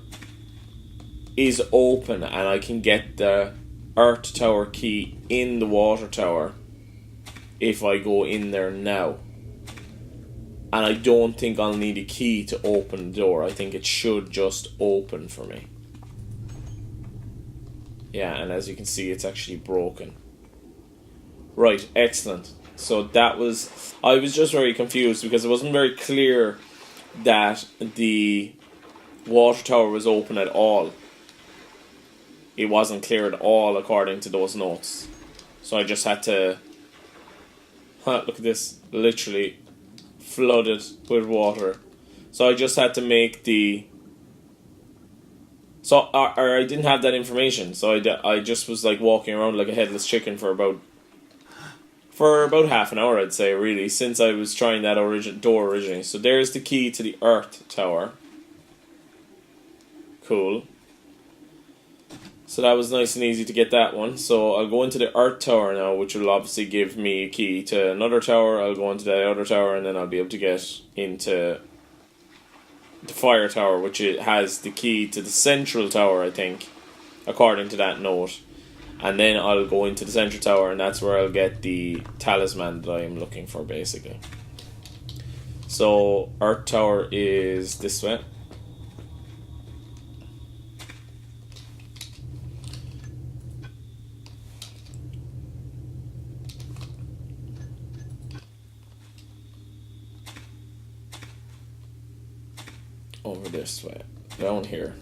is open and I can get the earth tower key in the water tower if I go in there now. And I don't think I'll need a key to open the door. I think it should just open for me. Yeah, and as you can see, it's actually broken. Right, excellent. So that was... I was just very confused because it wasn't very clear that the water tower was open at all. It wasn't clear at all according to those notes. So I just had to... look at this. Literally flooded with water. So I just had to make the... So, or I didn't have that information. So I just was like walking around like a headless chicken for about half an hour, I'd say, really, since I was trying that door originally. So there's the key to the earth tower. Cool. So that was nice and easy to get that one. So I'll go into the earth tower now, which will obviously give me a key to another tower. I'll go into the other tower and then I'll be able to get into the fire tower, which it has the key to the central tower, I think, according to that note. And then I'll go into the central tower and that's where I'll get the talisman that I am looking for, basically. So earth tower is this way. Over this way, down here.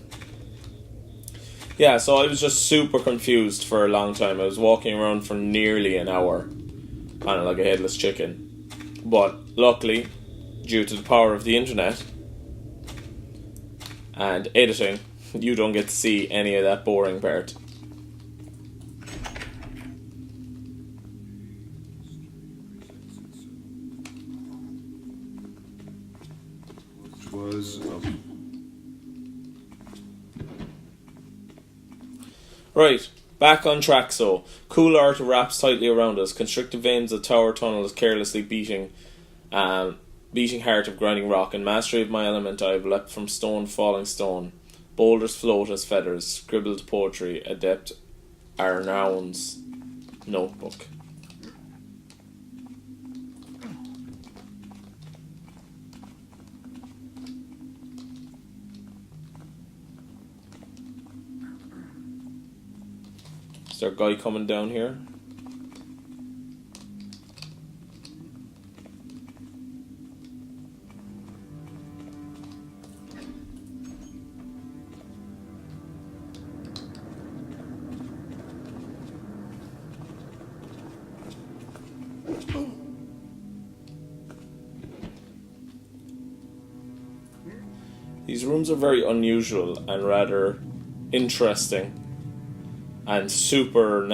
Yeah, so I was just super confused for a long time. I was walking around for nearly an hour, kind of like a headless chicken. But luckily, due to the power of the internet and editing, you don't get to see any of that boring part. Right, back on track. So cool earth wraps tightly around us. Constricted veins of tower tunnels carelessly beating heart of grinding rock. And mastery of my element I have leapt from stone falling stone. Boulders float as feathers. Scribbled poetry. Adept Arnown's notebook. Is there a guy coming down here? These rooms are very unusual and rather interesting and supernatural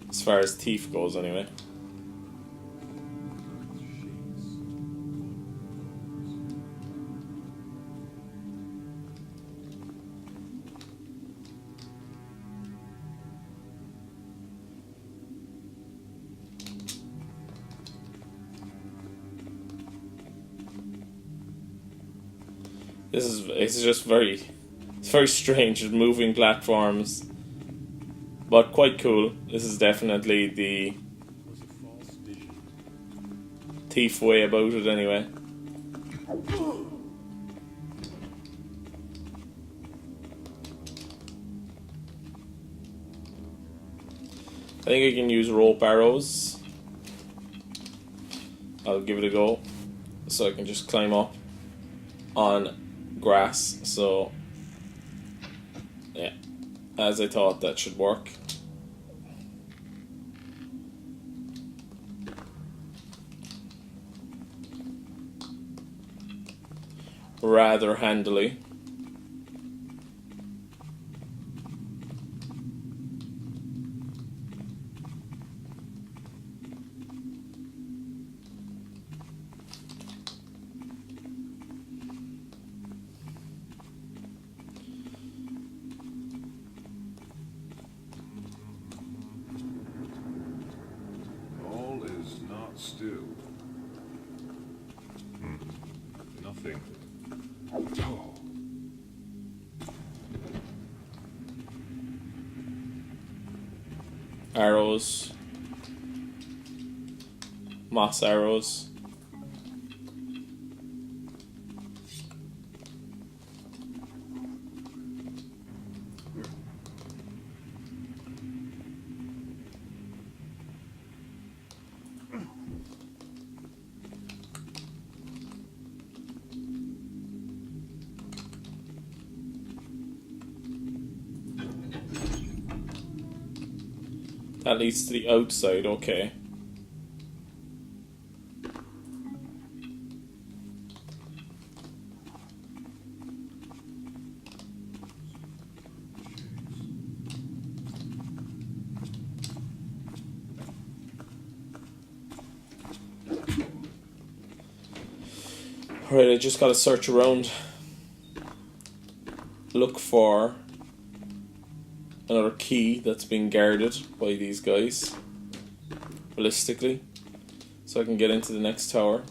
as far as thief goes anyway. It's just very strange, moving platforms, but quite cool. This is definitely the thief way about it anyway. I think I can use rope arrows. I'll give it a go, so I can just climb up on grass. So yeah, as I thought, that should work. Rather handily. Still. Nothing. Oh. Arrows. Moss arrows. That leads to the outside, okay. Alright, I just gotta search around. Look for another key that's being guarded by these guys ballistically, so I can get into the next tower.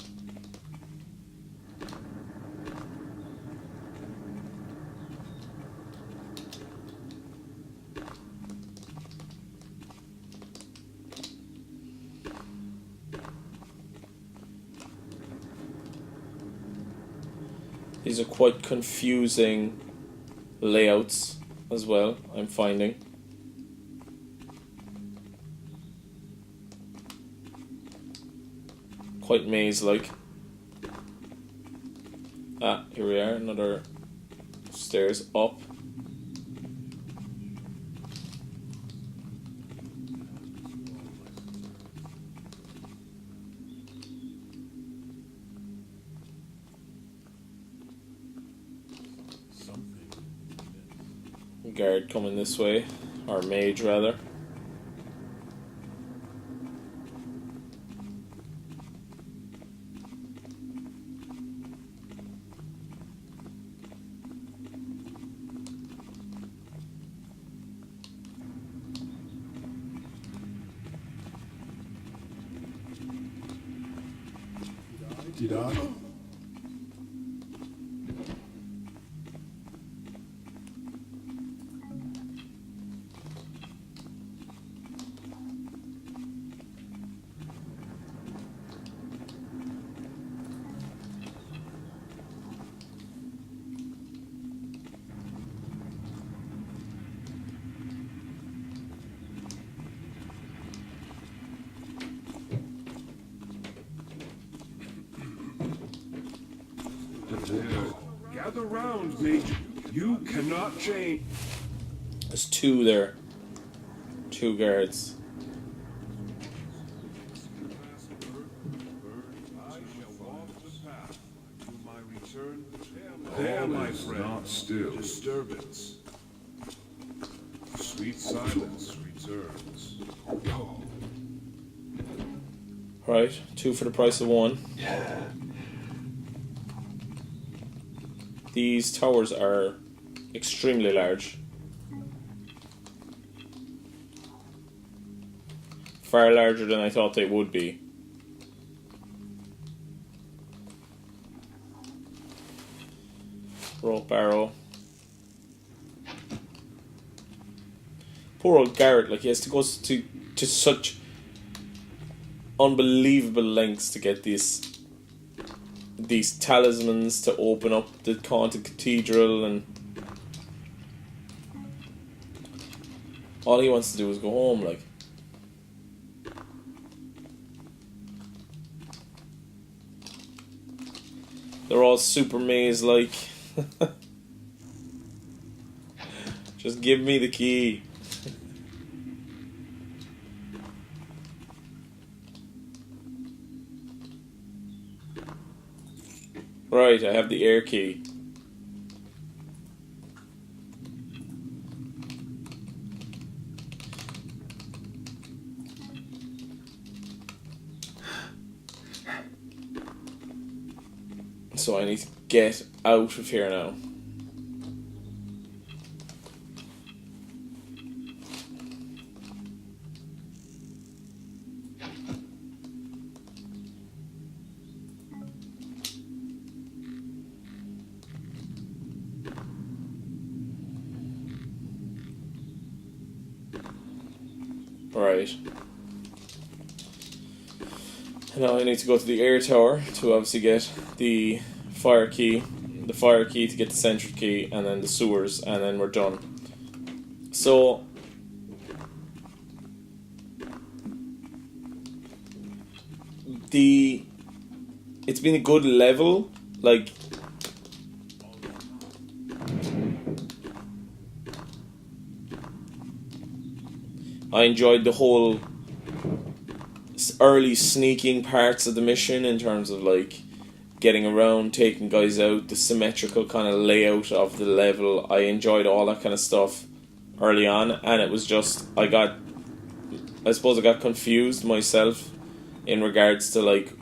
These are quite confusing layouts as well, I'm finding. Quite maze-like. Ah, here we are, another stairs up. Guard coming this way, or mage rather. Did I? Gather round, mate. You cannot change. There's two there. Two guards. Not still. Disturbance. Sweet silence returns. Go. Right, 2 for the price of 1. These towers are extremely large. Far larger than I thought they would be. Rope barrow. Poor old Garret, like he has to go to such unbelievable lengths to get these talismans to open up the Haunted Cathedral, and all he wants to do is go home, like. They're all super maze-like. Just give me the key. Right, I have the air key. So I need to get out of here now. Right. Now I need to go to the air tower to obviously get the fire key to get the central key, and then the sewers, and then we're done. So it's been a good level, like I enjoyed the whole early sneaking parts of the mission in terms of like getting around, taking guys out, the symmetrical kind of layout of the level. I enjoyed all that kind of stuff early on, and it was just I suppose I got confused myself in regards to like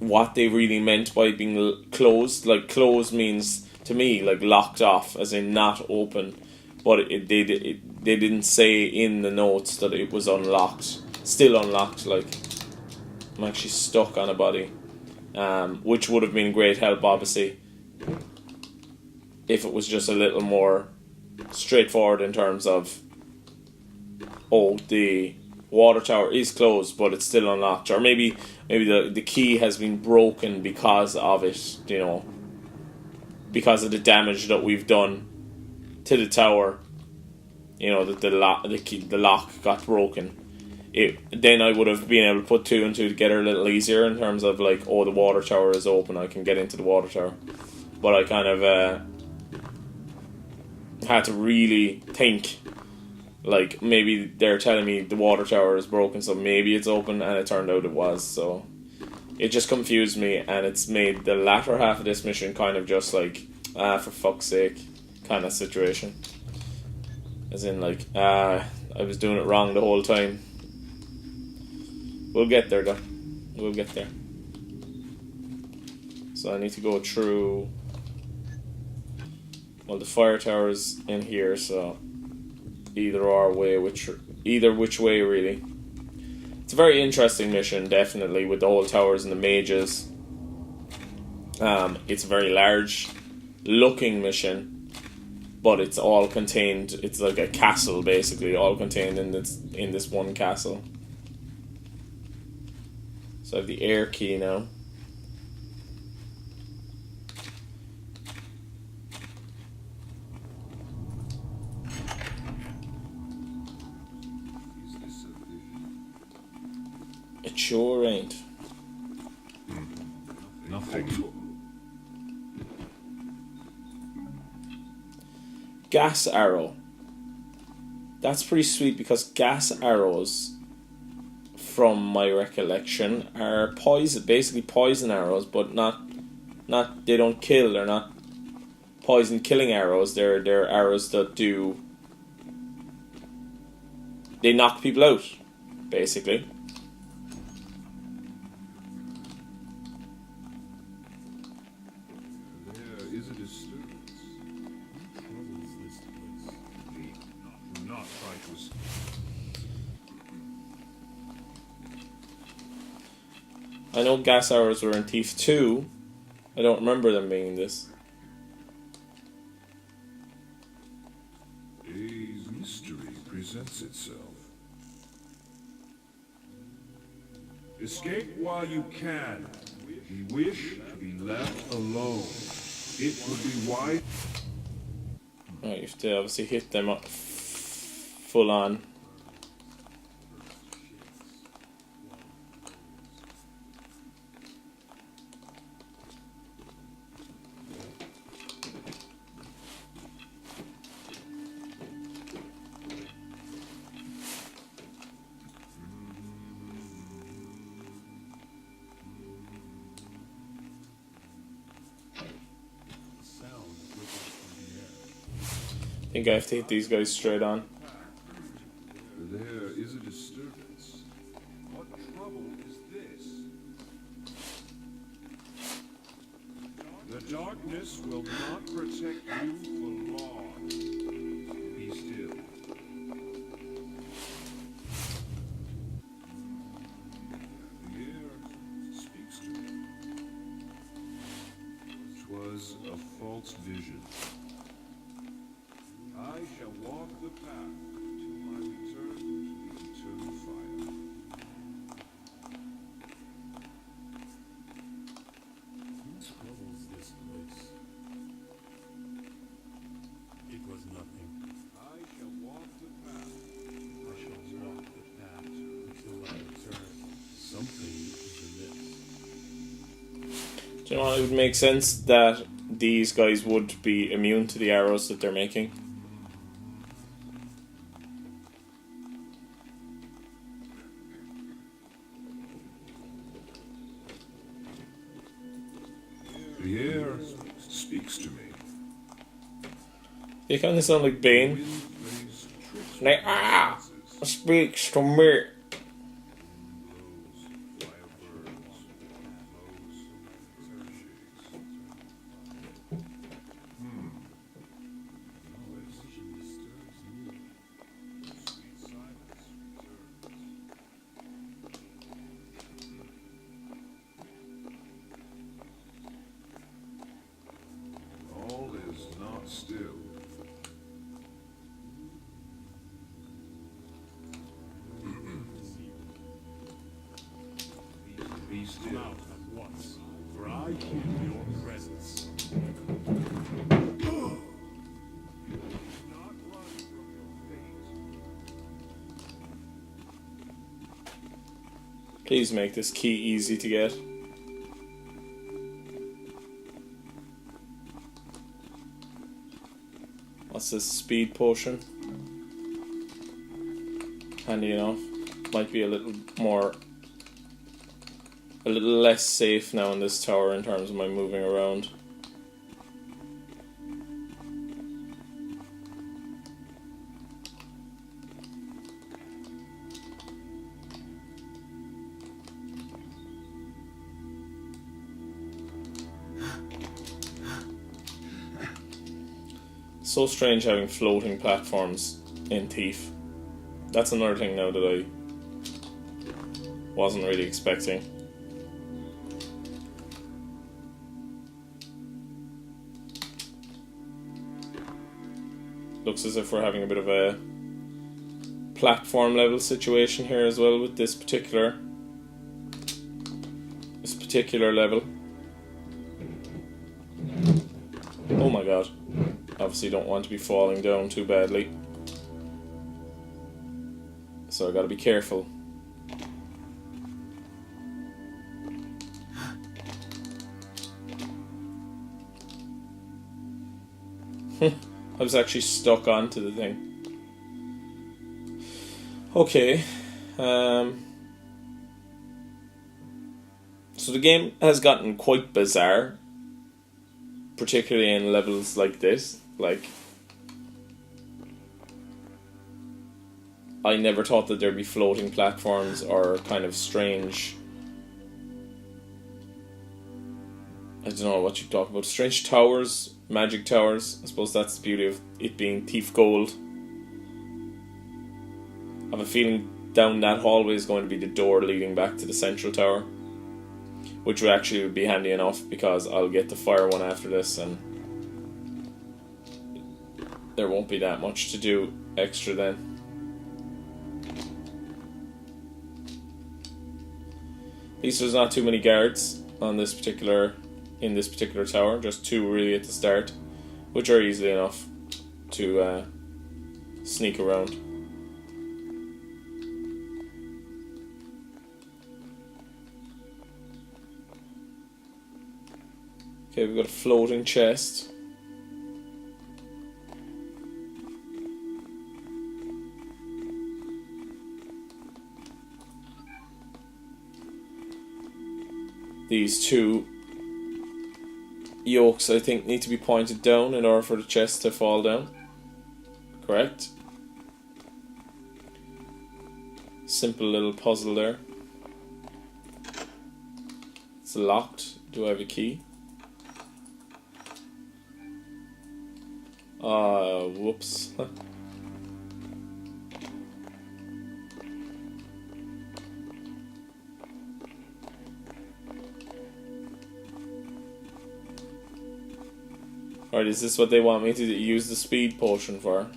what they really meant by being closed. Like closed means to me like locked off, as in not open, but they didn't say in the notes that it was unlocked, still unlocked. Like I'm actually stuck on a body, which would have been great help obviously if it was just a little more straightforward in terms of, oh, the water tower is closed but it's still unlocked, or maybe the key has been broken because of it, you know, because of the damage that we've done to the tower, you know, that the lock got broken. Then I would have been able to put 2 and 2 together a little easier in terms of like, oh, the water tower is open, I can get into the water tower. But I kind of had to really think, like maybe they're telling me the water tower is broken, so maybe it's open, and it turned out it was. So it just confused me, and it's made the latter half of this mission kind of just like, for fuck's sake kind of situation. As in like, I was doing it wrong the whole time. We'll get there though. We'll get there. So I need to go through, well, the fire tower's in here, so either which way really. It's a very interesting mission, definitely, with the whole towers and the mages. It's a very large looking mission, but it's all contained. It's like a castle, basically, all contained in this one castle. So I have the air key now. It sure ain't. Nothing. Gas arrow. That's pretty sweet, because gas arrows, from my recollection, are basically poison arrows, but not They don't kill. They're not poison killing arrows. They're arrows that do. They knock people out, basically. There is a disturbance. Troubles this place. Do not try to escape. I know gas arrows were in Thief 2. I don't remember them being in this. A mystery presents itself. Escape while you can. We wish to be left alone. It would be wise. Oh, you have to obviously hit them up full on. I think I have to hit these guys straight on. There is a disturbance. What trouble is this? The darkness will not protect you for long. Be still. The air speaks to me. 'Twas a false vision. I shall walk the path till my return to the eternal fire. Who troubles this place? It was nothing. I shall walk the path. I shall walk the path until I return. Something is amiss. Do you know what? It would make sense that these guys would be immune to the arrows that they're making. The air speaks to me. They kind of sound like Bane. Wind plays tricks Like, with senses. speaks to me. Blows, fire burns, blows, earth shakes. Noise disturbs me. Sweet silence returns. All is not still. Be Come still. out at once, for I feel your presence. Not run from your fate. Please make this key easy to get. What's this? Speed potion? Handy enough. Might be a little less safe now in this tower in terms of my moving around. So strange having floating platforms in Thief. That's another thing now that I wasn't really expecting. Looks as if we're having a bit of a platform level situation here as well with this particular level. Oh my god. Obviously don't want to be falling down too badly. So I gotta be careful. I was actually stuck onto the thing. Okay. So the game has gotten quite bizarre particularly in levels like this. Like, I never thought that there'd be floating platforms or kind of strange, I don't know what you talk about, strange towers, magic towers. I suppose that's the beauty of it being Thief Gold. I have a feeling down that hallway is going to be the door leading back to the central tower, which would actually be handy enough because I'll get the fire one after this and there won't be that much to do extra then. At least there's not too many guards on this particular tower, just 2 really at the start, which are easily enough to sneak around. Okay, we've got a floating chest. These 2 yokes, I think, need to be pointed down in order for the chest to fall down. Correct? Simple little puzzle there. It's locked. Do I have a key? Whoops. Alright, is this what they want me to use the speed potion for?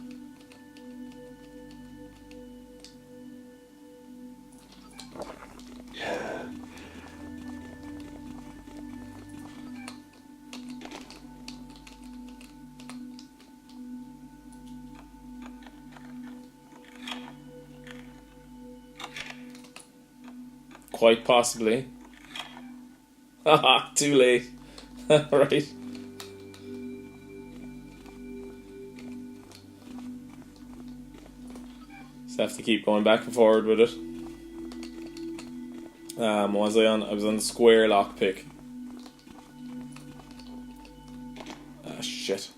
Quite possibly. Haha, too late. Right. Just have to keep going back and forward with it. What was I on? I was on the square lockpick. Ah, shit.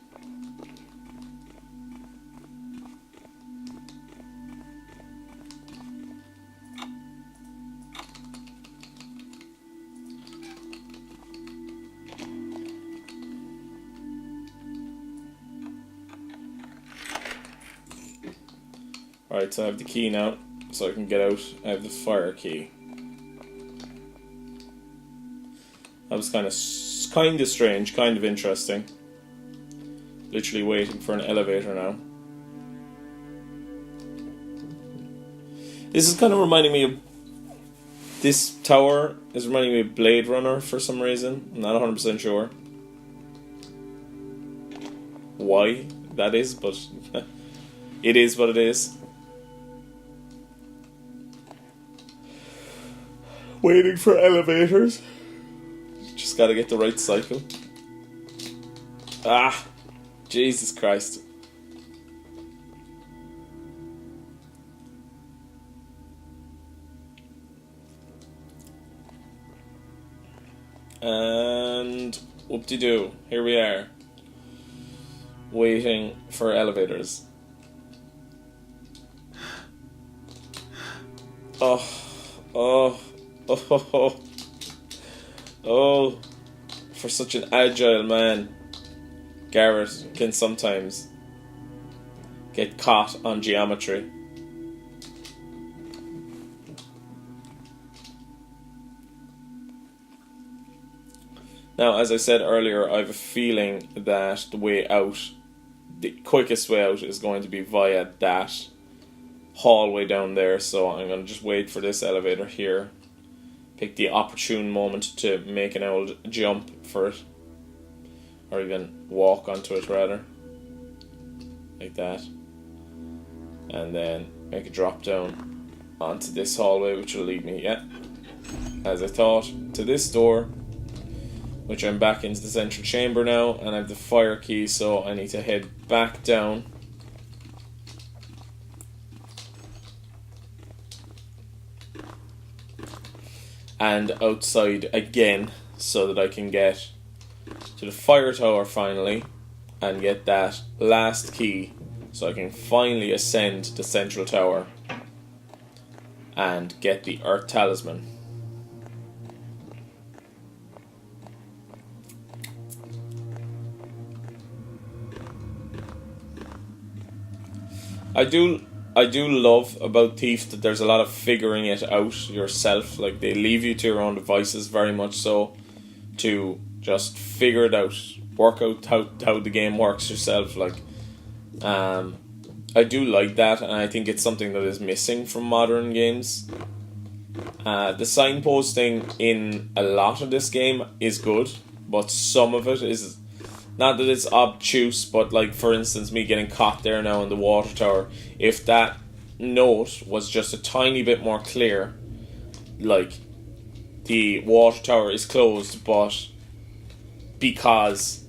Alright, so I have the key now, so I can get out. I have the fire key. That was kind of strange, kind of interesting. Literally waiting for an elevator now. This is kind of reminding me of... This tower is reminding me of Blade Runner for some reason. I'm not 100% sure why that is, but it is what it is. Waiting for elevators. Just gotta get the right cycle. Ah! Jesus Christ. And whoop-de-doo. Here we are. Waiting for elevators. Oh. Oh. Oh, oh, for such an agile man, Garret can sometimes get caught on geometry. Now, as I said earlier, I have a feeling that the way out, the quickest way out, is going to be via that hallway down there, so I'm going to just wait for this elevator here. Pick the opportune moment to make an old jump for it, or even walk onto it rather, like that, and then make a drop down onto this hallway, which will lead me, as I thought, to this door, which I'm back into the central chamber now, and I have the fire key, so I need to head back down. And outside again, so that I can get to the fire tower finally and get that last key so I can finally ascend the central tower and get the Earth Talisman. I do love about Thief that there's a lot of figuring it out yourself. Like, they leave you to your own devices very much so to just figure it out, work out how the game works yourself. Like, I do like that, and I think it's something that is missing from modern games. The signposting in a lot of this game is good, but some of it is not that it's obtuse, but like, for instance, me getting caught there now in the water tower, if that note was just a tiny bit more clear, like, the water tower is closed, but because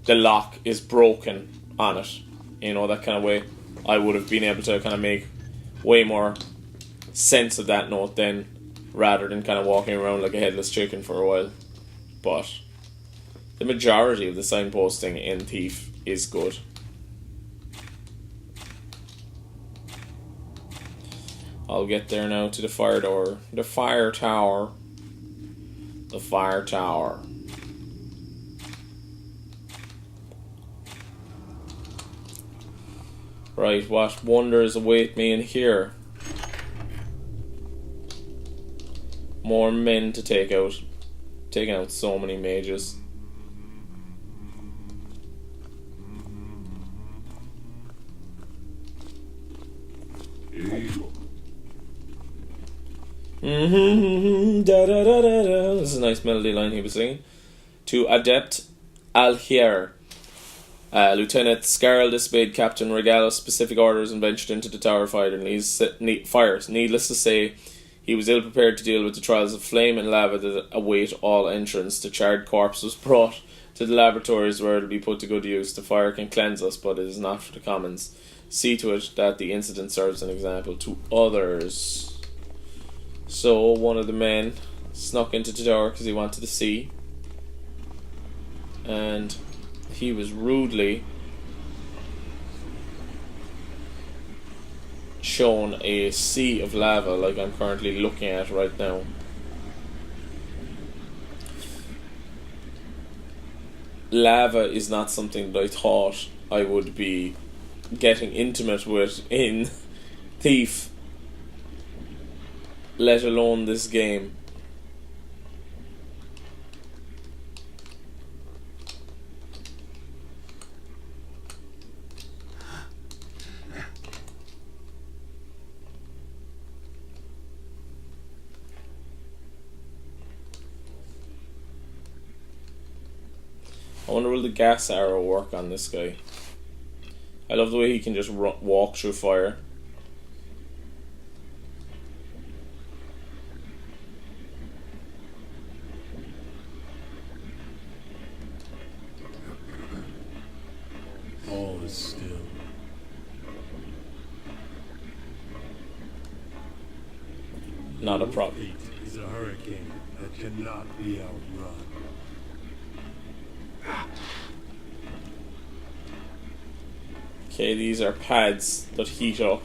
the lock is broken on it, you know, that kind of way, I would have been able to kind of make way more sense of that note then, rather than kind of walking around like a headless chicken for a while. But the majority of the signposting in Thief is good. I'll get there now to the fire door. The fire tower. The fire tower. Right, what wonders await me in here? More men to take out. Taking out so many mages. Da da da da da. This is a nice melody line he was singing. To Adept Alhier. Lieutenant Scarl disobeyed Captain Regal's specific orders and ventured into the tower fires. Needless to say, he was ill prepared to deal with the trials of flame and lava that await all entrants. The charred corpse was brought to the laboratories where it will be put to good use. The fire can cleanse us, but it is not for the commons. See to it that the incident serves an example to others. So, one of the men snuck into the tower because he wanted to see. And he was rudely shown a sea of lava like I'm currently looking at right now. Lava is not something that I thought I would be getting intimate with in Thief, let alone this game. I wonder will the gas arrow work on this guy. I love the way he can just walk through fire. All is still. Not a problem. Fate is a hurricane that cannot be outrun. Okay, these are pads that heat up.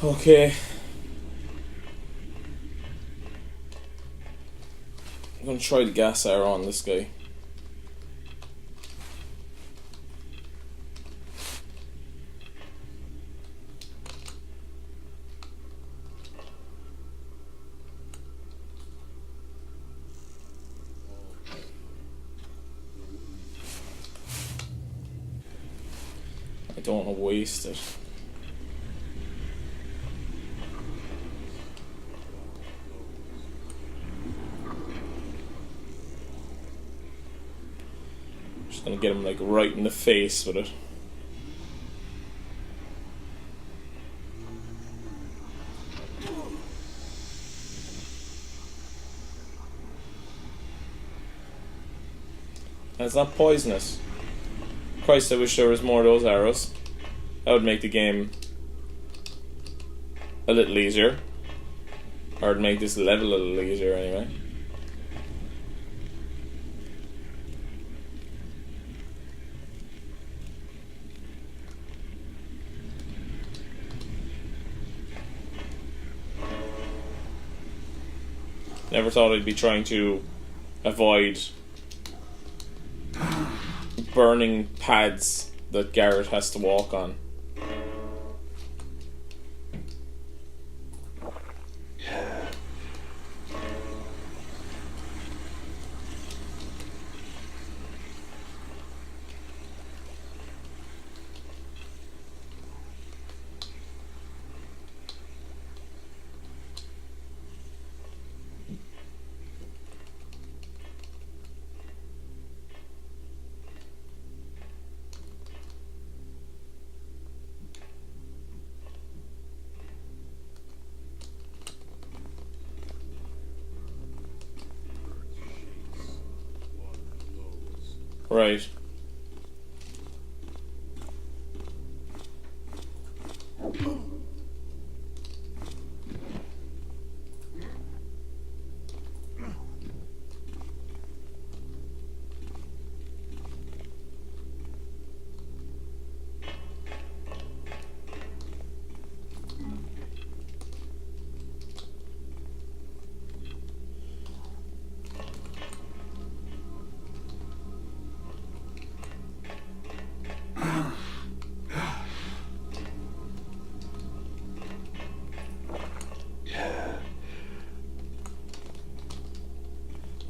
Okay. I'm gonna try the gas arrow on this guy. I don't want to waste it. Just gonna get him like right in the face with it. And it's not poisonous. Christ, I wish there was more of those arrows. That would make the game a little easier. Or it'd make this level a little easier anyway. Never thought I'd be trying to avoid burning pads that Garret has to walk on. Right.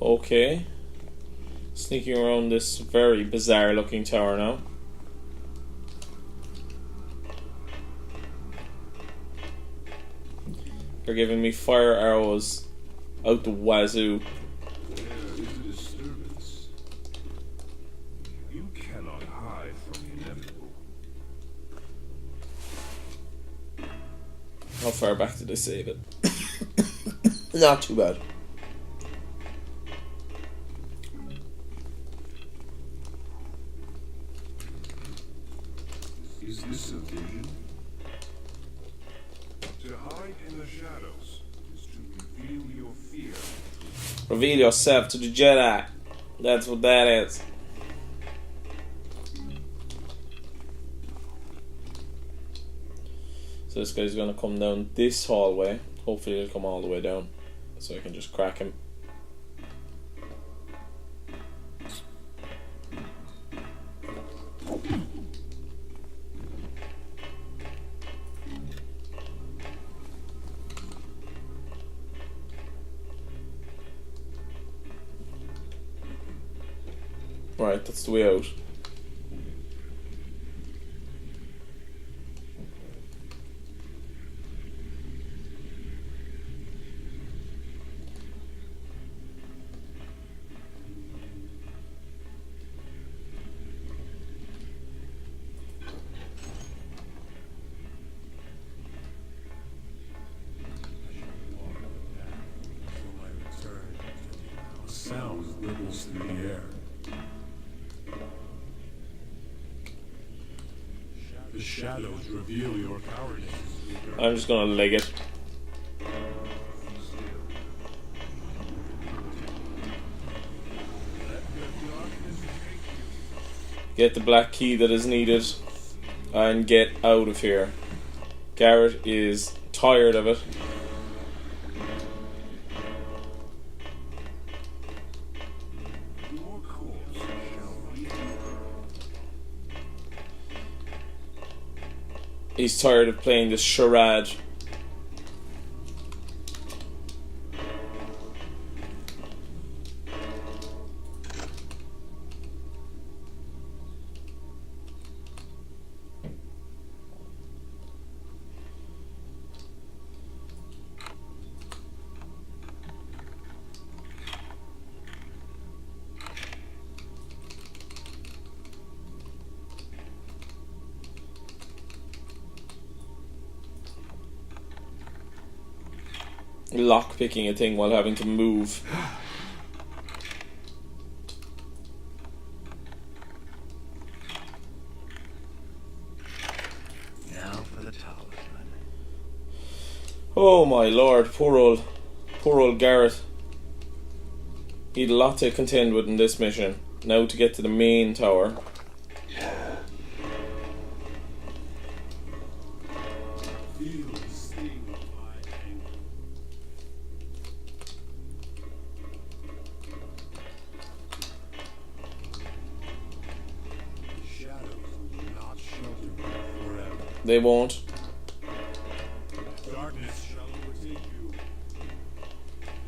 Okay. Sneaking around this very bizarre looking tower now. They're giving me fire arrows out the wazoo. There is a disturbance. You cannot hide from the inevitable. How far back did I save it? Not too bad. Is this a vision? To hide in the shadows is to reveal your fear. Reveal yourself to the Jedi. That's what that is. So this guy's gonna come down this hallway. Hopefully he'll come all the way down, so I can just crack him. Right, that's the way out. Sound ripples through the air. The shadows reveal your cowardice. I'm just gonna leg it. Get the black key that is needed and get out of here. Garret is tired of it. He's tired of playing this charade. lock-picking a thing while having to move. Now for the talisman. Oh my lord, poor old Garret. He had a lot to contend with in this mission. Now to get to the main tower. Feel the sting of my anger. The shadows will not shelter me forever. They won't. Darkness shall overtake you.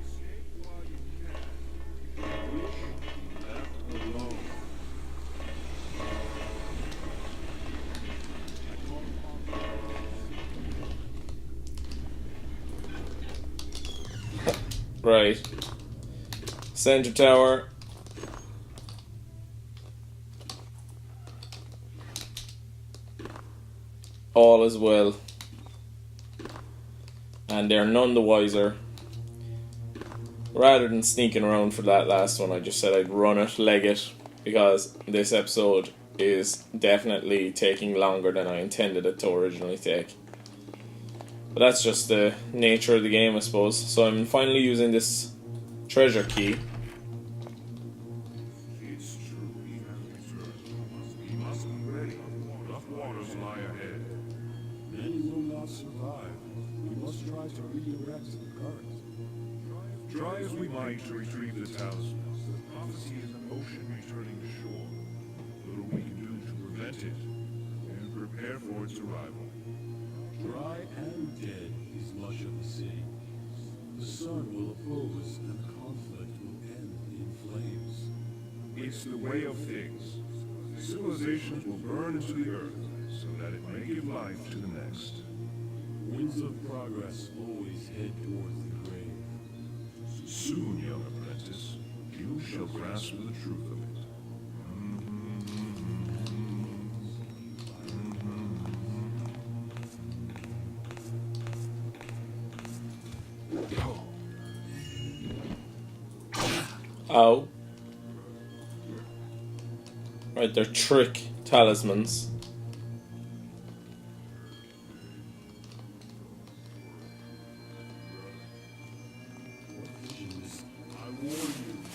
Escape while you can. Wish you left alone. I call upon Right. Center tower. All is well. And they're none the wiser. Rather than sneaking around for that last one, I just said I'd run it, leg it, because this episode is definitely taking longer than I intended it to originally take. But that's just the nature of the game, I suppose. So I'm finally using this treasure key. It's true, he has returned. We must be ready. Rough waters lie ahead. many will not survive. We must try to redirect the current. Try as we might to retrieve the talisman, the prophecy is an ocean returning to shore. Little we can do to prevent it, and prepare for its arrival. Dry and dead is much of the sea. The sun will oppose and the conflict will end in flames. It's the way of things. Civilizations will burn into the earth, so that it may give life to the next. Winds of progress always head towards the grave. Soon, young apprentice, you shall grasp the truth of it. Ow. Right, they're trick talismans.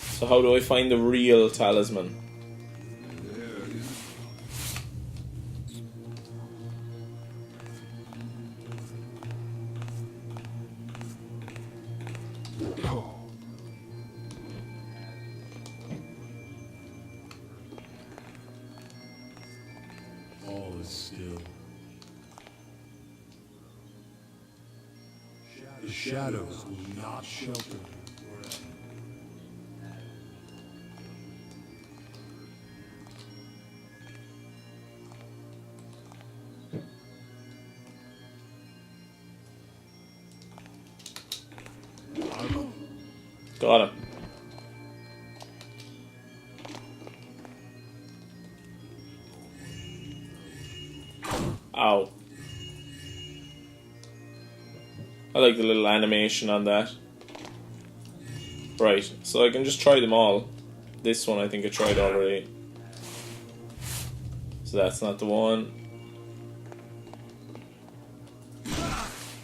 So how do I find the real talisman? All is still. The shadows will not shelter me forever. Got him. Ow. I like the little animation on that. Right, so I can just try them all. This one I think I tried already. So that's not the one.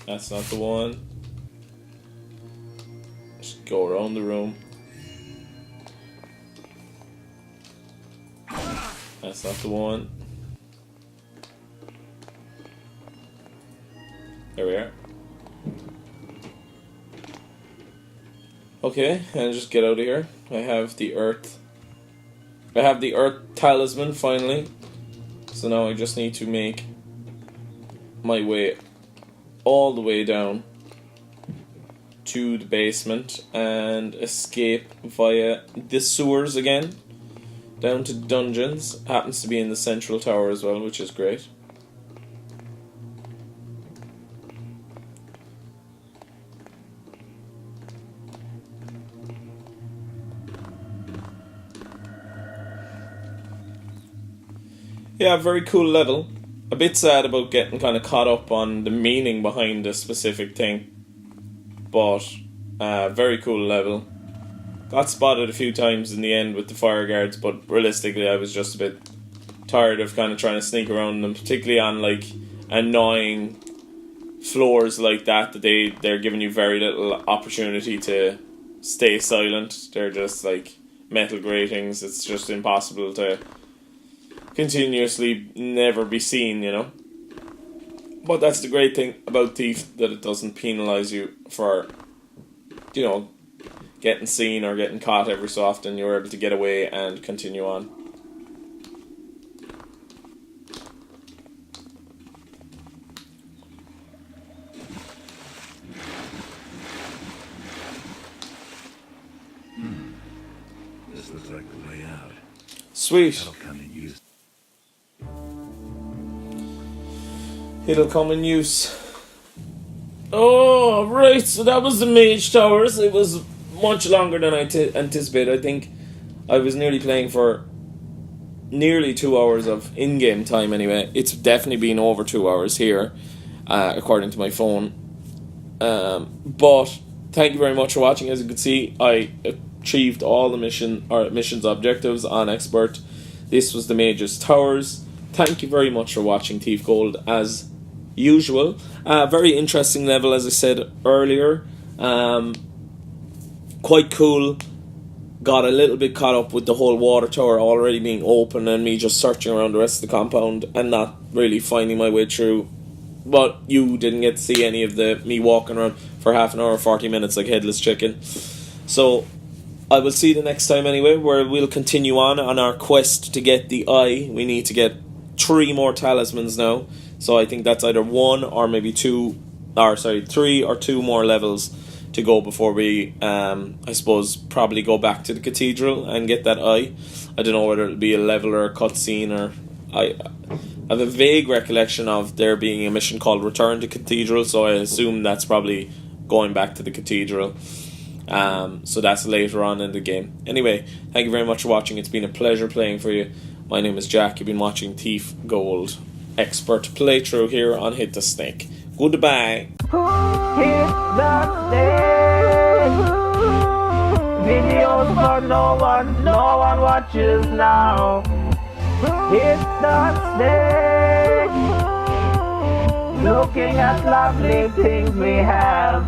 That's not the one. Just go around the room. That's not the one. There we are. Okay, and just get out of here. I have the earth talisman finally. So now I just need to make my way all the way down to the basement and escape via the sewers again down to dungeons. Happens to be in the central tower as well, which is great. Yeah, very cool level. A bit sad about getting kind of caught up on the meaning behind a specific thing. but very cool level. Got spotted a few times in the end with the fire guards, but realistically I was just a bit tired of kind of trying to sneak around them, particularly on like annoying floors like that they're giving you very little opportunity to stay silent. They're just like metal gratings. It's just impossible to continuously never be seen, you know. But that's the great thing about Thief, that it doesn't penalise you for, you know, getting seen or getting caught every so often. You're able to get away and continue on. This looks like the way out. Sweet. That'll come in use. It'll come in use. Oh, right, so that was the Mage Towers. It was much longer than I anticipated. I think I was nearly playing for nearly 2 hours of in-game time anyway. It's definitely been over 2 hours here, according to my phone. But thank you very much for watching. As you can see, I achieved all the missions objectives on Expert. This was the Mage's Towers. Thank you very much for watching Thief Gold as usual. Very interesting level, as I said earlier. Quite cool. Got a little bit caught up with the whole water tower already being open and me just searching around the rest of the compound and not really finding my way through. But you didn't get to see any of me walking around for half an hour or 40 minutes like headless chicken. So I will see you the next time anyway, where we'll continue on our quest to get the eye. We need to get 3 more talismans now. So I think that's either 1 or maybe 3 or 2 more levels to go before we, I suppose, probably go back to the cathedral and get that eye. I don't know whether it'll be a level or a cutscene, or I have a vague recollection of there being a mission called Return to Cathedral, so I assume that's probably going back to the cathedral. So that's later on in the game. Anyway, thank you very much for watching. It's been a pleasure playing for you. My name is Jack. You've been watching Thief Gold Expert playthrough here on Hitthesnake. Goodbye. Videos for no one watches now. Hitthesnake, looking at lovely things we have.